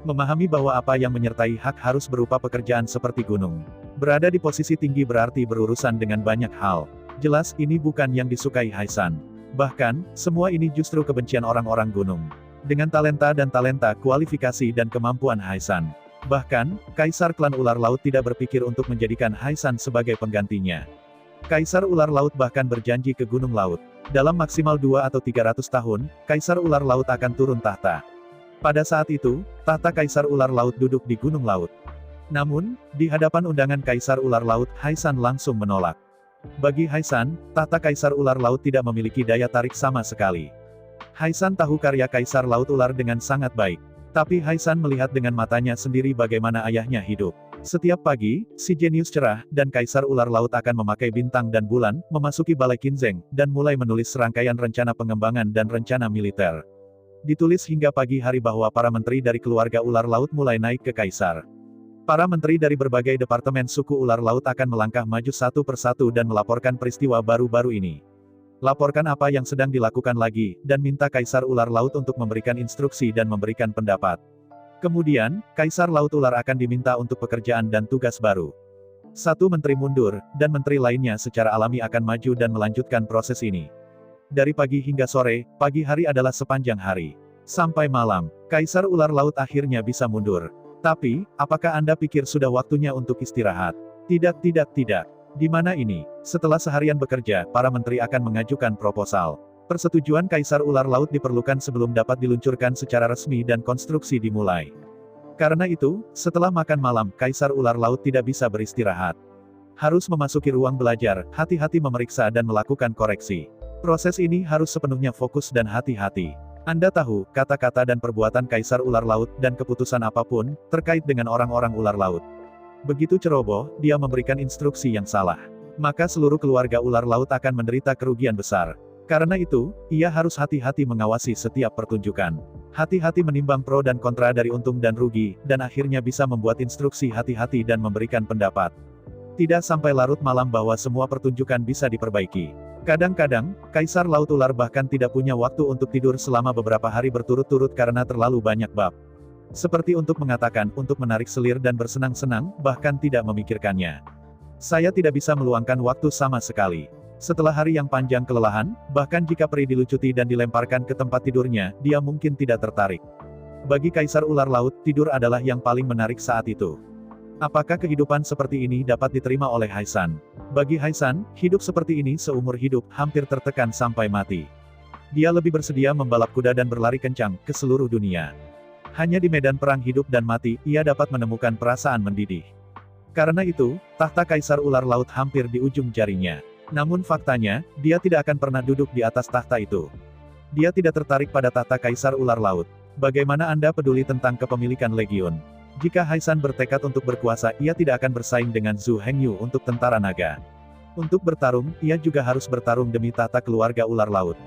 Memahami bahwa apa yang menyertai hak harus berupa pekerjaan seperti gunung. Berada di posisi tinggi berarti berurusan dengan banyak hal. Jelas ini bukan yang disukai Haisan. Bahkan, semua ini justru kebencian orang-orang gunung. Dengan talenta dan talenta, kualifikasi dan kemampuan Haisan. Bahkan, Kaisar Klan Ular Laut tidak berpikir untuk menjadikan Haisan sebagai penggantinya. Kaisar Ular Laut bahkan berjanji ke Gunung Laut. Dalam maksimal 2 atau 300 tahun, Kaisar Ular Laut akan turun tahta. Pada saat itu, tahta Kaisar Ular Laut duduk di Gunung Laut. Namun, di hadapan undangan Kaisar Ular Laut, Haisan langsung menolak. Bagi Haisan, tahta Kaisar Ular Laut tidak memiliki daya tarik sama sekali. Haisan tahu karya Kaisar Laut Ular dengan sangat baik. Tapi Haisan melihat dengan matanya sendiri bagaimana ayahnya hidup. Setiap pagi, si jenius cerah, dan Kaisar Ular Laut akan memakai bintang dan bulan, memasuki Balai Kinzeng, dan mulai menulis serangkaian rencana pengembangan dan rencana militer. Ditulis hingga pagi hari bahwa para menteri dari keluarga ular laut mulai naik ke Kaisar. Para menteri dari berbagai departemen suku ular laut akan melangkah maju satu persatu dan melaporkan peristiwa baru-baru ini. Laporkan apa yang sedang dilakukan lagi, dan minta Kaisar Ular Laut untuk memberikan instruksi dan memberikan pendapat. Kemudian, Kaisar Laut Ular akan diminta untuk pekerjaan dan tugas baru. Satu menteri mundur, dan menteri lainnya secara alami akan maju dan melanjutkan proses ini. Dari pagi hingga sore, pagi hari adalah sepanjang hari. Sampai malam, Kaisar Ular Laut akhirnya bisa mundur. Tapi, apakah Anda pikir sudah waktunya untuk istirahat? Tidak. Di mana ini? Setelah seharian bekerja, para menteri akan mengajukan proposal. Persetujuan Kaisar Ular Laut diperlukan sebelum dapat diluncurkan secara resmi dan konstruksi dimulai. Karena itu, setelah makan malam, Kaisar Ular Laut tidak bisa beristirahat. Harus memasuki ruang belajar, hati-hati memeriksa dan melakukan koreksi. Proses ini harus sepenuhnya fokus dan hati-hati. Anda tahu, kata-kata dan perbuatan Kaisar Ular Laut, dan keputusan apapun, terkait dengan orang-orang ular laut. Begitu ceroboh, dia memberikan instruksi yang salah. Maka seluruh keluarga ular laut akan menderita kerugian besar. Karena itu, ia harus hati-hati mengawasi setiap pertunjukan. Hati-hati menimbang pro dan kontra dari untung dan rugi, dan akhirnya bisa membuat instruksi hati-hati dan memberikan pendapat. Tidak sampai larut malam bahwa semua pertunjukan bisa diperbaiki. Kadang-kadang, Kaisar Laut Ular bahkan tidak punya waktu untuk tidur selama beberapa hari berturut-turut karena terlalu banyak bab. Seperti untuk mengatakan, untuk menarik selir dan bersenang-senang, bahkan tidak memikirkannya. Saya tidak bisa meluangkan waktu sama sekali. Setelah hari yang panjang kelelahan, bahkan jika peri dilucuti dan dilemparkan ke tempat tidurnya, dia mungkin tidak tertarik. Bagi Kaisar Ular Laut, tidur adalah yang paling menarik saat itu. Apakah kehidupan seperti ini dapat diterima oleh Haisan? Bagi Haisan, hidup seperti ini seumur hidup, hampir tertekan sampai mati. Dia lebih bersedia membalap kuda dan berlari kencang, ke seluruh dunia. Hanya di medan perang hidup dan mati, ia dapat menemukan perasaan mendidih. Karena itu, tahta Kaisar Ular Laut hampir di ujung jarinya. Namun faktanya, dia tidak akan pernah duduk di atas tahta itu. Dia tidak tertarik pada tahta Kaisar Ular Laut. Bagaimana Anda peduli tentang kepemilikan legiun? Jika Haisan bertekad untuk berkuasa, ia tidak akan bersaing dengan Zhu Hengyu untuk tentara naga. Untuk bertarung, ia juga harus bertarung demi tahta keluarga ular laut.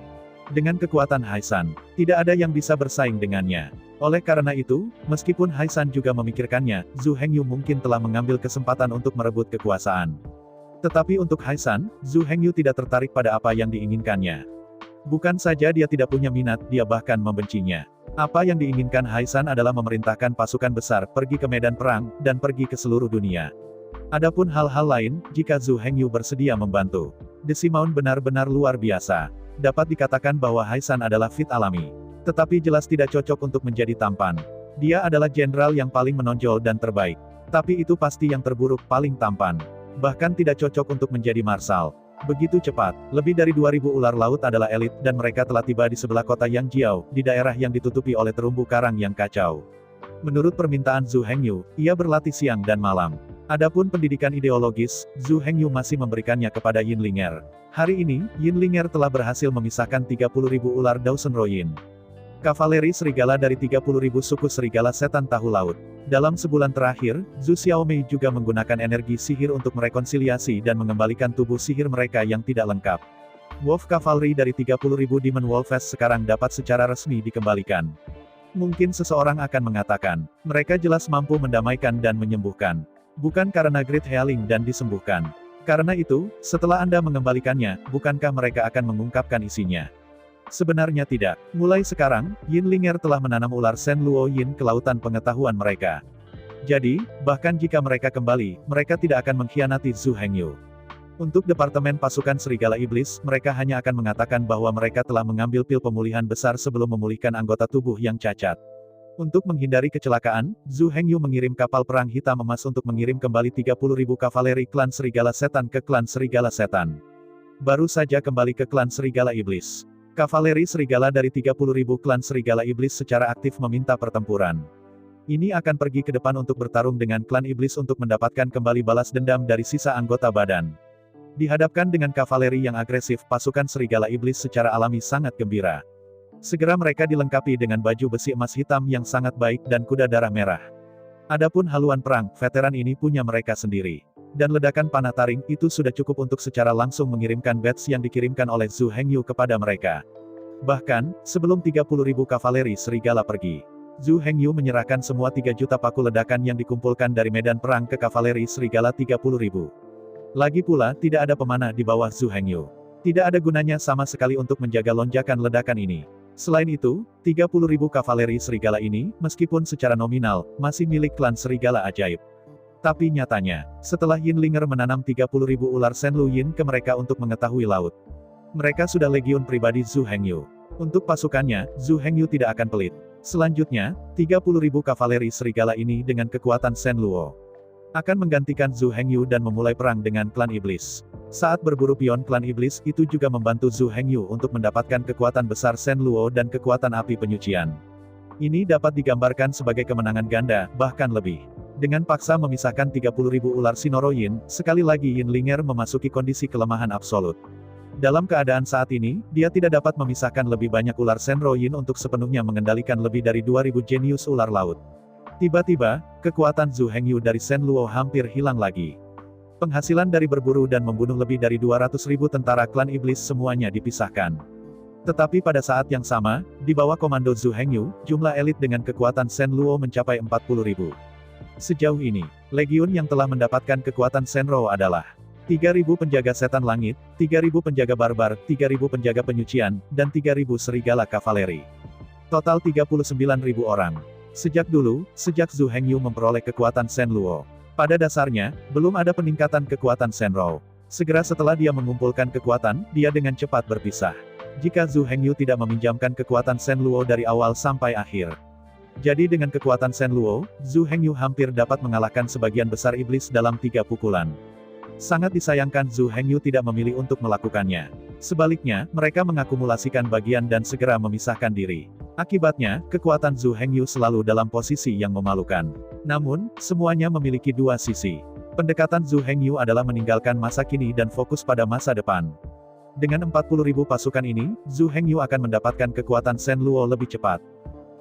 Dengan kekuatan Haisan, tidak ada yang bisa bersaing dengannya. Oleh karena itu, meskipun Haisan juga memikirkannya, Zhu Hengyu mungkin telah mengambil kesempatan untuk merebut kekuasaan. Tetapi untuk Haisan, Zhu Hengyu tidak tertarik pada apa yang diinginkannya. Bukan saja dia tidak punya minat, dia bahkan membencinya. Apa yang diinginkan Haisan adalah memerintahkan pasukan besar, pergi ke medan perang, dan pergi ke seluruh dunia. Adapun hal-hal lain, jika Zhu Hengyu bersedia membantu. Desi Maun benar-benar luar biasa. Dapat dikatakan bahwa Haisan adalah fit alami. Tetapi jelas tidak cocok untuk menjadi tampan. Dia adalah jenderal yang paling menonjol dan terbaik. Tapi itu pasti yang terburuk, paling tampan. Bahkan tidak cocok untuk menjadi marsal. Begitu cepat, lebih dari 2000 ular laut adalah elit, dan mereka telah tiba di sebelah kota Yangjiao, di daerah yang ditutupi oleh terumbu karang yang kacau. Menurut permintaan Zhu Hengyu, ia berlatih siang dan malam. Adapun pendidikan ideologis, Zhu Hengyu masih memberikannya kepada Yinlinger. Hari ini, Yinlinger telah berhasil memisahkan 30.000 ular Dawson Royin. Kavaleri serigala dari 30.000 suku serigala setan tahu laut. Dalam sebulan terakhir, Zhu Xiaomei juga menggunakan energi sihir untuk merekonsiliasi dan mengembalikan tubuh sihir mereka yang tidak lengkap. Wolf Cavalry dari 30.000 Demon Wolfes sekarang dapat secara resmi dikembalikan. Mungkin seseorang akan mengatakan, mereka jelas mampu mendamaikan dan menyembuhkan. Bukan karena Great Healing dan disembuhkan. Karena itu, setelah Anda mengembalikannya, bukankah mereka akan mengungkapkan isinya? Sebenarnya tidak. Mulai sekarang, Yinlinger telah menanam ular Shen Luo Yin ke lautan pengetahuan mereka. Jadi, bahkan jika mereka kembali, mereka tidak akan mengkhianati Zhu Hengyu. Untuk Departemen Pasukan Serigala Iblis, mereka hanya akan mengatakan bahwa mereka telah mengambil pil pemulihan besar sebelum memulihkan anggota tubuh yang cacat. Untuk menghindari kecelakaan, Zhu Hengyu mengirim kapal perang hitam emas untuk mengirim kembali 30.000 kavaleri klan Serigala Setan ke klan Serigala Setan. Baru saja kembali ke klan Serigala Iblis. Kavaleri serigala dari 30.000 klan Serigala Iblis secara aktif meminta pertempuran. Ini akan pergi ke depan untuk bertarung dengan klan Iblis untuk mendapatkan kembali balas dendam dari sisa anggota badan. Dihadapkan dengan kavaleri yang agresif, pasukan Serigala Iblis secara alami sangat gembira. Segera mereka dilengkapi dengan baju besi emas hitam yang sangat baik dan kuda darah merah. Adapun haluan perang, veteran ini punya mereka sendiri. Dan ledakan panah taring itu sudah cukup untuk secara langsung mengirimkan badge yang dikirimkan oleh Zhu Hengyu kepada mereka. Bahkan, sebelum 30.000 kavaleri serigala pergi, Zhu Hengyu menyerahkan semua 3 juta paku ledakan yang dikumpulkan dari medan perang ke kavaleri serigala 30.000. Lagi pula, tidak ada pemanah di bawah Zhu Hengyu. Tidak ada gunanya sama sekali untuk menjaga lonjakan ledakan ini. Selain itu, 30.000 kavaleri serigala ini, meskipun secara nominal, masih milik klan Serigala Ajaib. Tapi nyatanya, setelah Yinlinger menanam 30.000 ular Senlu Yin ke mereka untuk mengetahui laut, mereka sudah legiun pribadi Zhu Hengyu. Untuk pasukannya, Zhu Hengyu tidak akan pelit. Selanjutnya, 30.000 kavaleri serigala ini dengan kekuatan Senluo akan menggantikan Zhu Hengyu dan memulai perang dengan klan Iblis. Saat berburu pion klan Iblis itu juga membantu Zhu Hengyu untuk mendapatkan kekuatan besar Senluo dan kekuatan api penyucian. Ini dapat digambarkan sebagai kemenangan ganda, bahkan lebih. Dengan paksa memisahkan 30.000 ular Sinoroyin, sekali lagi Yinlinger memasuki kondisi kelemahan absolut. Dalam keadaan saat ini, dia tidak dapat memisahkan lebih banyak ular Senroyin untuk sepenuhnya mengendalikan lebih dari 2.000 jenius ular laut. Tiba-tiba, kekuatan Zhu Hengyu dari Senluo hampir hilang lagi. Penghasilan dari berburu dan membunuh lebih dari 200.000 tentara klan Iblis semuanya dipisahkan. Tetapi pada saat yang sama, di bawah komando Zhu Hengyu, jumlah elit dengan kekuatan Senluo mencapai 40.000. Sejauh ini, legiun yang telah mendapatkan kekuatan Senro adalah 3.000 penjaga setan langit, 3.000 penjaga barbar, 3.000 penjaga penyucian, dan 3.000 serigala kavaleri. Total 39.000 orang. Sejak dulu, sejak Zhu Hengyu memperoleh kekuatan Senluo, pada dasarnya, belum ada peningkatan kekuatan Senro. Segera setelah dia mengumpulkan kekuatan, dia dengan cepat berpisah. Jika Zhu Hengyu tidak meminjamkan kekuatan Senluo dari awal sampai akhir. Jadi dengan kekuatan Senluo, Zhu Hengyu hampir dapat mengalahkan sebagian besar iblis dalam 3 pukulan. Sangat disayangkan Zhu Hengyu tidak memilih untuk melakukannya. Sebaliknya, mereka mengakumulasikan bagian dan segera memisahkan diri. Akibatnya, kekuatan Zhu Hengyu selalu dalam posisi yang memalukan. Namun, semuanya memiliki 2 sisi. Pendekatan Zhu Hengyu adalah meninggalkan masa kini dan fokus pada masa depan. Dengan 40.000 pasukan ini, Zhu Hengyu akan mendapatkan kekuatan Senluo lebih cepat.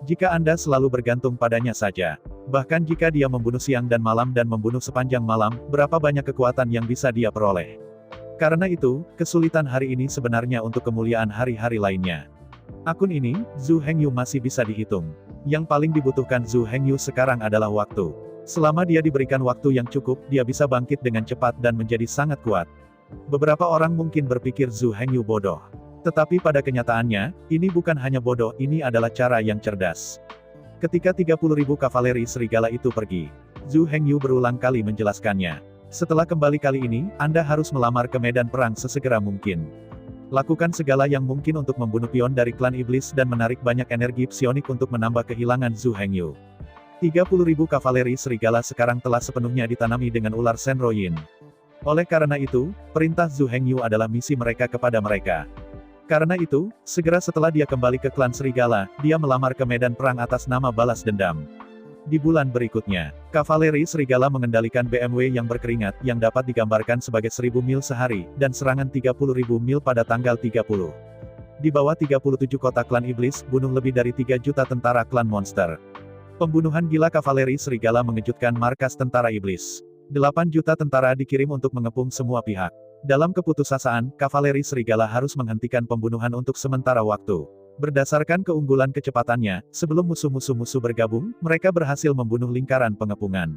Jika Anda selalu bergantung padanya saja. Bahkan jika dia membunuh siang dan malam dan membunuh sepanjang malam, berapa banyak kekuatan yang bisa dia peroleh. Karena itu, kesulitan hari ini sebenarnya untuk kemuliaan hari-hari lainnya. Akun ini, Zhu Hengyu masih bisa dihitung. Yang paling dibutuhkan Zhu Hengyu sekarang adalah waktu. Selama dia diberikan waktu yang cukup, dia bisa bangkit dengan cepat dan menjadi sangat kuat. Beberapa orang mungkin berpikir Zhu Hengyu bodoh. Tetapi pada kenyataannya, ini bukan hanya bodoh, ini adalah cara yang cerdas. Ketika 30.000 kavaleri serigala itu pergi, Zhu Hengyu berulang kali menjelaskannya. Setelah kembali kali ini, Anda harus melamar ke medan perang sesegera mungkin. Lakukan segala yang mungkin untuk membunuh pion dari klan iblis dan menarik banyak energi psionik untuk menambah kehilangan Zhu Hengyu. 30.000 kavaleri serigala sekarang telah sepenuhnya ditanami dengan ular Senroyin. Oleh karena itu, perintah Zhu Hengyu adalah misi mereka kepada mereka. Karena itu, segera setelah dia kembali ke klan serigala, dia melamar ke medan perang atas nama balas dendam. Di bulan berikutnya, kavaleri serigala mengendalikan BMW yang berkeringat, yang dapat digambarkan sebagai 1.000 mil sehari, dan serangan 30.000 mil pada tanggal 30. Di bawah 37 kota klan iblis, bunuh lebih dari 3 juta tentara klan monster. Pembunuhan gila kavaleri serigala mengejutkan markas tentara iblis. 8 juta tentara dikirim untuk mengepung semua pihak. Dalam keputusasaan, kavaleri serigala harus menghentikan pembunuhan untuk sementara waktu. Berdasarkan keunggulan kecepatannya, sebelum musuh-musuh bergabung, mereka berhasil membunuh lingkaran pengepungan.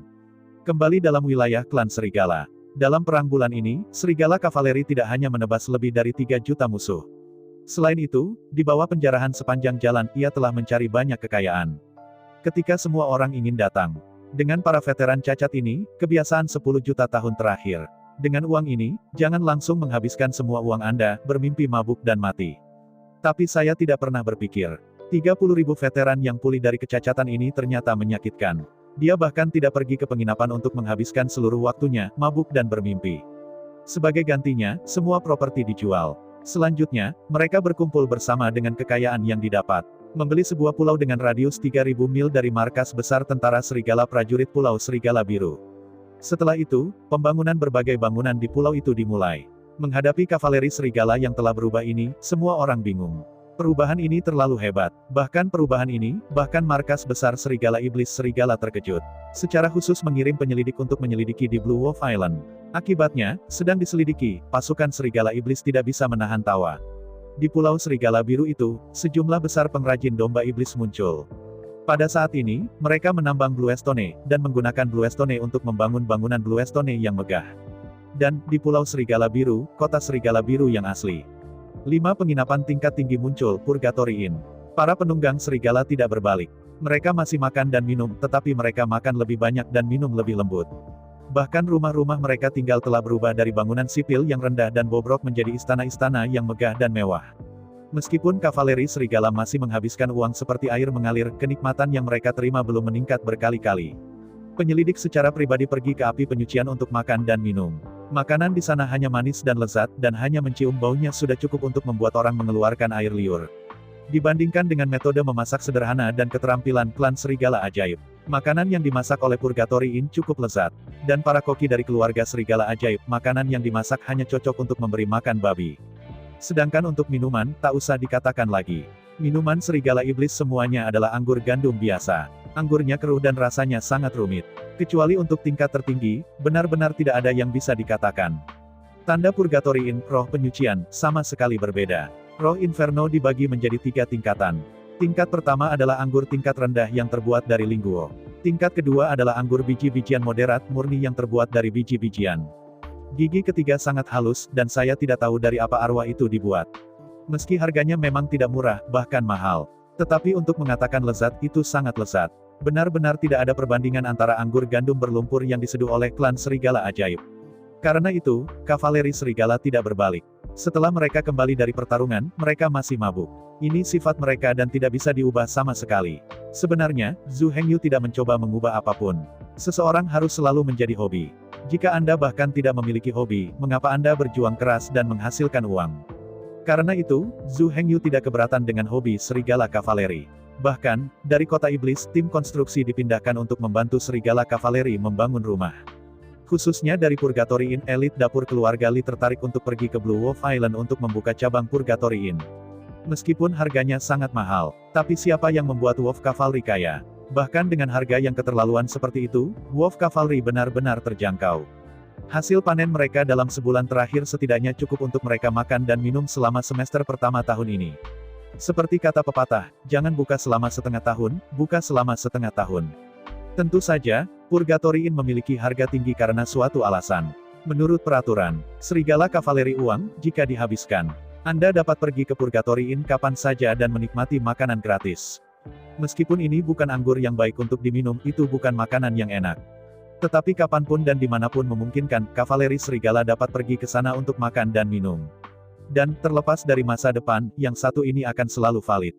Kembali dalam wilayah klan serigala. Dalam perang bulan ini, serigala kavaleri tidak hanya menebas lebih dari 3 juta musuh. Selain itu, di bawah penjarahan sepanjang jalan, ia telah mencari banyak kekayaan. Ketika semua orang ingin datang, Dengan para veteran cacat ini, kebiasaan 10 juta tahun terakhir. Dengan uang ini, jangan langsung menghabiskan semua uang Anda, bermimpi mabuk dan mati. Tapi saya tidak pernah berpikir. 30.000 veteran yang pulih dari kecacatan ini ternyata menyakitkan. Dia bahkan tidak pergi ke penginapan untuk menghabiskan seluruh waktunya, mabuk dan bermimpi. Sebagai gantinya, semua properti dijual. Selanjutnya, mereka berkumpul bersama dengan kekayaan yang didapat. Membeli sebuah pulau dengan radius 3.000 mil dari markas besar tentara serigala prajurit Pulau Serigala Biru. Setelah itu, pembangunan berbagai bangunan di pulau itu dimulai. Menghadapi kavaleri serigala yang telah berubah ini, semua orang bingung. Perubahan ini terlalu hebat. Bahkan markas besar serigala iblis serigala terkejut. Secara khusus mengirim penyelidik untuk menyelidiki di Blue Wolf Island. Akibatnya, sedang diselidiki, pasukan serigala iblis tidak bisa menahan tawa. Di Pulau Serigala Biru itu, sejumlah besar pengrajin domba iblis muncul. Pada saat ini, mereka menambang Bluestone, dan menggunakan Bluestone untuk membangun bangunan Bluestone yang megah. Dan, di Pulau Serigala Biru, kota Serigala Biru yang asli. 5 penginapan tingkat tinggi muncul, Purgatory Inn. Para penunggang serigala tidak berbalik. Mereka masih makan dan minum, tetapi mereka makan lebih banyak dan minum lebih lembut. Bahkan rumah-rumah mereka tinggal telah berubah dari bangunan sipil yang rendah dan bobrok menjadi istana-istana yang megah dan mewah. Meskipun kavaleri serigala masih menghabiskan uang seperti air mengalir, kenikmatan yang mereka terima belum meningkat berkali-kali. Penyelidik secara pribadi pergi ke api penyucian untuk makan dan minum. Makanan di sana hanya manis dan lezat, dan hanya mencium baunya sudah cukup untuk membuat orang mengeluarkan air liur. Dibandingkan dengan metode memasak sederhana dan keterampilan klan serigala ajaib, makanan yang dimasak oleh Purgatory Inn cukup lezat. Dan para koki dari keluarga serigala ajaib, makanan yang dimasak hanya cocok untuk memberi makan babi. Sedangkan untuk minuman, tak usah dikatakan lagi. Minuman serigala iblis semuanya adalah anggur gandum biasa. Anggurnya keruh dan rasanya sangat rumit. Kecuali untuk tingkat tertinggi, benar-benar tidak ada yang bisa dikatakan. Tanda Purgatory Inn, roh penyucian, sama sekali berbeda. Roh Inferno dibagi menjadi 3 tingkatan. Tingkat pertama adalah anggur tingkat rendah yang terbuat dari linguo. Tingkat kedua adalah anggur biji-bijian moderat murni yang terbuat dari biji-bijian. Gigi ketiga sangat halus, dan saya tidak tahu dari apa arwah itu dibuat. Meski harganya memang tidak murah, bahkan mahal. Tetapi untuk mengatakan lezat, itu sangat lezat. Benar-benar tidak ada perbandingan antara anggur gandum berlumpur yang diseduh oleh klan serigala ajaib. Karena itu, kavaleri serigala tidak berbalik. Setelah mereka kembali dari pertarungan, mereka masih mabuk. Ini sifat mereka dan tidak bisa diubah sama sekali. Sebenarnya, Zhu Hengyu tidak mencoba mengubah apapun. Seseorang harus selalu menjadi hobi. Jika Anda bahkan tidak memiliki hobi, mengapa Anda berjuang keras dan menghasilkan uang? Karena itu, Zhu Hengyu tidak keberatan dengan hobi serigala kavaleri. Bahkan, dari kota iblis, tim konstruksi dipindahkan untuk membantu serigala kavaleri membangun rumah. Khususnya dari Purgatory Inn, elit dapur keluarga Li tertarik untuk pergi ke Blue Wolf Island untuk membuka cabang Purgatory Inn. Meskipun harganya sangat mahal, tapi siapa yang membuat Wolf Cavalry kaya? Bahkan dengan harga yang keterlaluan seperti itu, Wolf Cavalry benar-benar terjangkau. Hasil panen mereka dalam sebulan terakhir setidaknya cukup untuk mereka makan dan minum selama semester pertama tahun ini. Seperti kata pepatah, jangan buka selama setengah tahun, buka selama setengah tahun. Tentu saja, Purgatory Inn memiliki harga tinggi karena suatu alasan. Menurut peraturan, serigala kavaleri uang, jika dihabiskan, Anda dapat pergi ke Purgatory Inn kapan saja dan menikmati makanan gratis. Meskipun ini bukan anggur yang baik untuk diminum, itu bukan makanan yang enak. Tetapi kapanpun dan dimanapun memungkinkan, kavaleri serigala dapat pergi ke sana untuk makan dan minum. Dan, terlepas dari masa depan, yang satu ini akan selalu valid.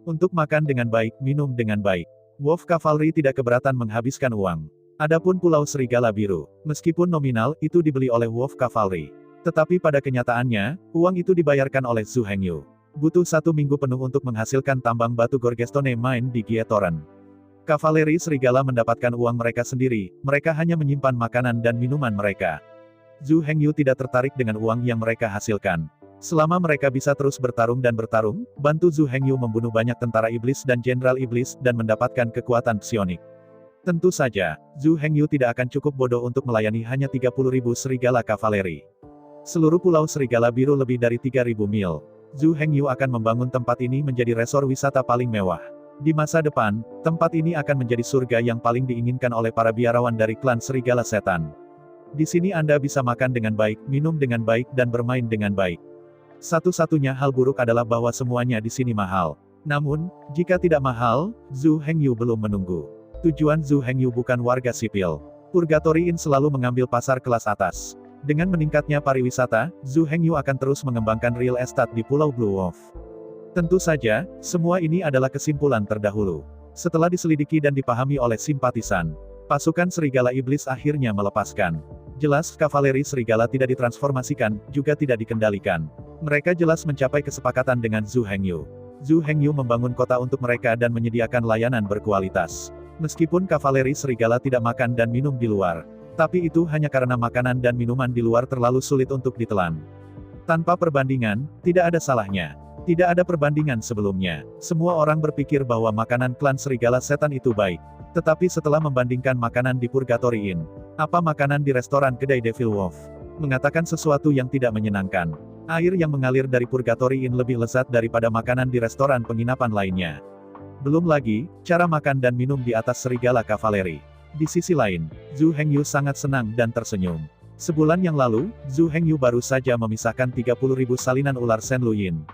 Untuk makan dengan baik, minum dengan baik. Wolf Cavalry tidak keberatan menghabiskan uang. Adapun Pulau Serigala Biru, meskipun nominal, itu dibeli oleh Wolf Cavalry. Tetapi pada kenyataannya, uang itu dibayarkan oleh Zhu Hengyu. Butuh 1 minggu penuh untuk menghasilkan tambang batu Gorgestone Mine di Gietoran. Kavaleri serigala mendapatkan uang mereka sendiri, mereka hanya menyimpan makanan dan minuman mereka. Zhu Hengyu tidak tertarik dengan uang yang mereka hasilkan. Selama mereka bisa terus bertarung dan bertarung, bantu Zhu Hengyu membunuh banyak tentara iblis dan jenderal iblis, dan mendapatkan kekuatan psionik. Tentu saja, Zhu Hengyu tidak akan cukup bodoh untuk melayani hanya 30.000 serigala kavaleri. Seluruh Pulau Serigala Biru lebih dari 3.000 mil. Zhu Hengyu akan membangun tempat ini menjadi resor wisata paling mewah. Di masa depan, tempat ini akan menjadi surga yang paling diinginkan oleh para biarawan dari klan Serigala Setan. Di sini Anda bisa makan dengan baik, minum dengan baik, dan bermain dengan baik. Satu-satunya hal buruk adalah bahwa semuanya di sini mahal. Namun, jika tidak mahal, Zhu Hengyu belum menunggu. Tujuan Zhu Hengyu bukan warga sipil. Purgatory Inn selalu mengambil pasar kelas atas. Dengan meningkatnya pariwisata, Zhu Hengyu akan terus mengembangkan real estate di Pulau Blue Wolf. Tentu saja, semua ini adalah kesimpulan terdahulu. Setelah diselidiki dan dipahami oleh simpatisan, pasukan Serigala Iblis akhirnya melepaskan. Jelas, kavaleri Serigala tidak ditransformasikan, juga tidak dikendalikan. Mereka jelas mencapai kesepakatan dengan Zhu Hengyu. Zhu Hengyu membangun kota untuk mereka dan menyediakan layanan berkualitas. Meskipun kavaleri Serigala tidak makan dan minum di luar, tapi itu hanya karena makanan dan minuman di luar terlalu sulit untuk ditelan. Tanpa perbandingan, tidak ada salahnya. Tidak ada perbandingan sebelumnya. Semua orang berpikir bahwa makanan klan Serigala Setan itu baik. Tetapi setelah membandingkan makanan di Purgatory Inn, apa makanan di restoran kedai Devil Wolf, mengatakan sesuatu yang tidak menyenangkan. Air yang mengalir dari Purgatory Inn lebih lezat daripada makanan di restoran penginapan lainnya. Belum lagi, cara makan dan minum di atas Serigala Kavaleri. Di sisi lain, Zhu Hengyu sangat senang dan tersenyum. Sebulan yang lalu, Zhu Hengyu baru saja memisahkan 30.000 salinan ular Shen Luyin.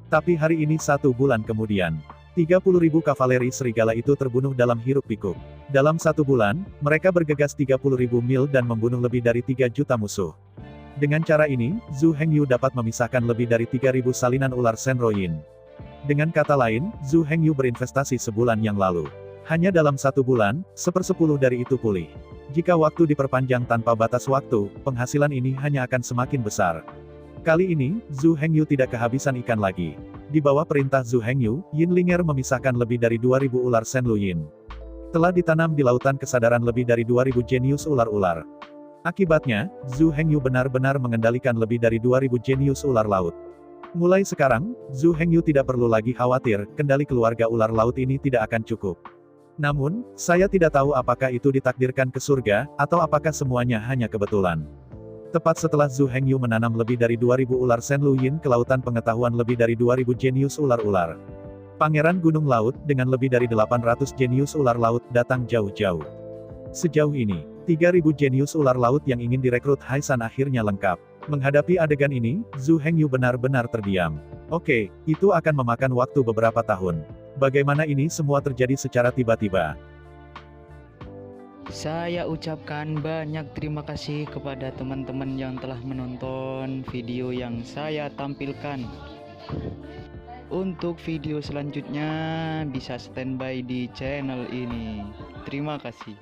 Tapi hari ini 1 bulan kemudian, 30.000 kavaleri Serigala itu terbunuh dalam hiruk-pikuk. Dalam 1 bulan, mereka bergegas 30.000 mil dan membunuh lebih dari 3 juta musuh. Dengan cara ini, Zhu Hengyu dapat memisahkan lebih dari 3.000 salinan ular Shen Luyin. Dengan kata lain, Zhu Hengyu berinvestasi sebulan yang lalu. Hanya dalam 1 bulan, 1/10 dari itu pulih. Jika waktu diperpanjang tanpa batas waktu, penghasilan ini hanya akan semakin besar. Kali ini, Zhu Hengyu tidak kehabisan ikan lagi. Di bawah perintah Zhu Hengyu, Yin Linger memisahkan lebih dari 2.000 ular Shen Luyin. Telah ditanam di lautan kesadaran lebih dari 2.000 jenius ular-ular. Akibatnya, Zhu Hengyu benar-benar mengendalikan lebih dari 2.000 jenius ular laut. Mulai sekarang, Zhu Hengyu tidak perlu lagi khawatir, kendali keluarga ular laut ini tidak akan cukup. Namun, saya tidak tahu apakah itu ditakdirkan ke surga, atau apakah semuanya hanya kebetulan. Tepat setelah Zhu Hengyu menanam lebih dari 2.000 ular Shen Luyin ke lautan pengetahuan lebih dari 2.000 jenius ular-ular. Pangeran Gunung Laut, dengan lebih dari 800 jenius ular laut, datang jauh-jauh. Sejauh ini, 3.000 jenius ular laut yang ingin direkrut Haisan akhirnya lengkap. Menghadapi adegan ini, Zhu Hengyu benar-benar terdiam. Oke, itu akan memakan waktu beberapa tahun. Bagaimana ini semua terjadi secara tiba-tiba? Saya ucapkan banyak terima kasih kepada teman-teman yang telah menonton video yang saya tampilkan. Untuk video selanjutnya bisa standby di channel ini. Terima kasih.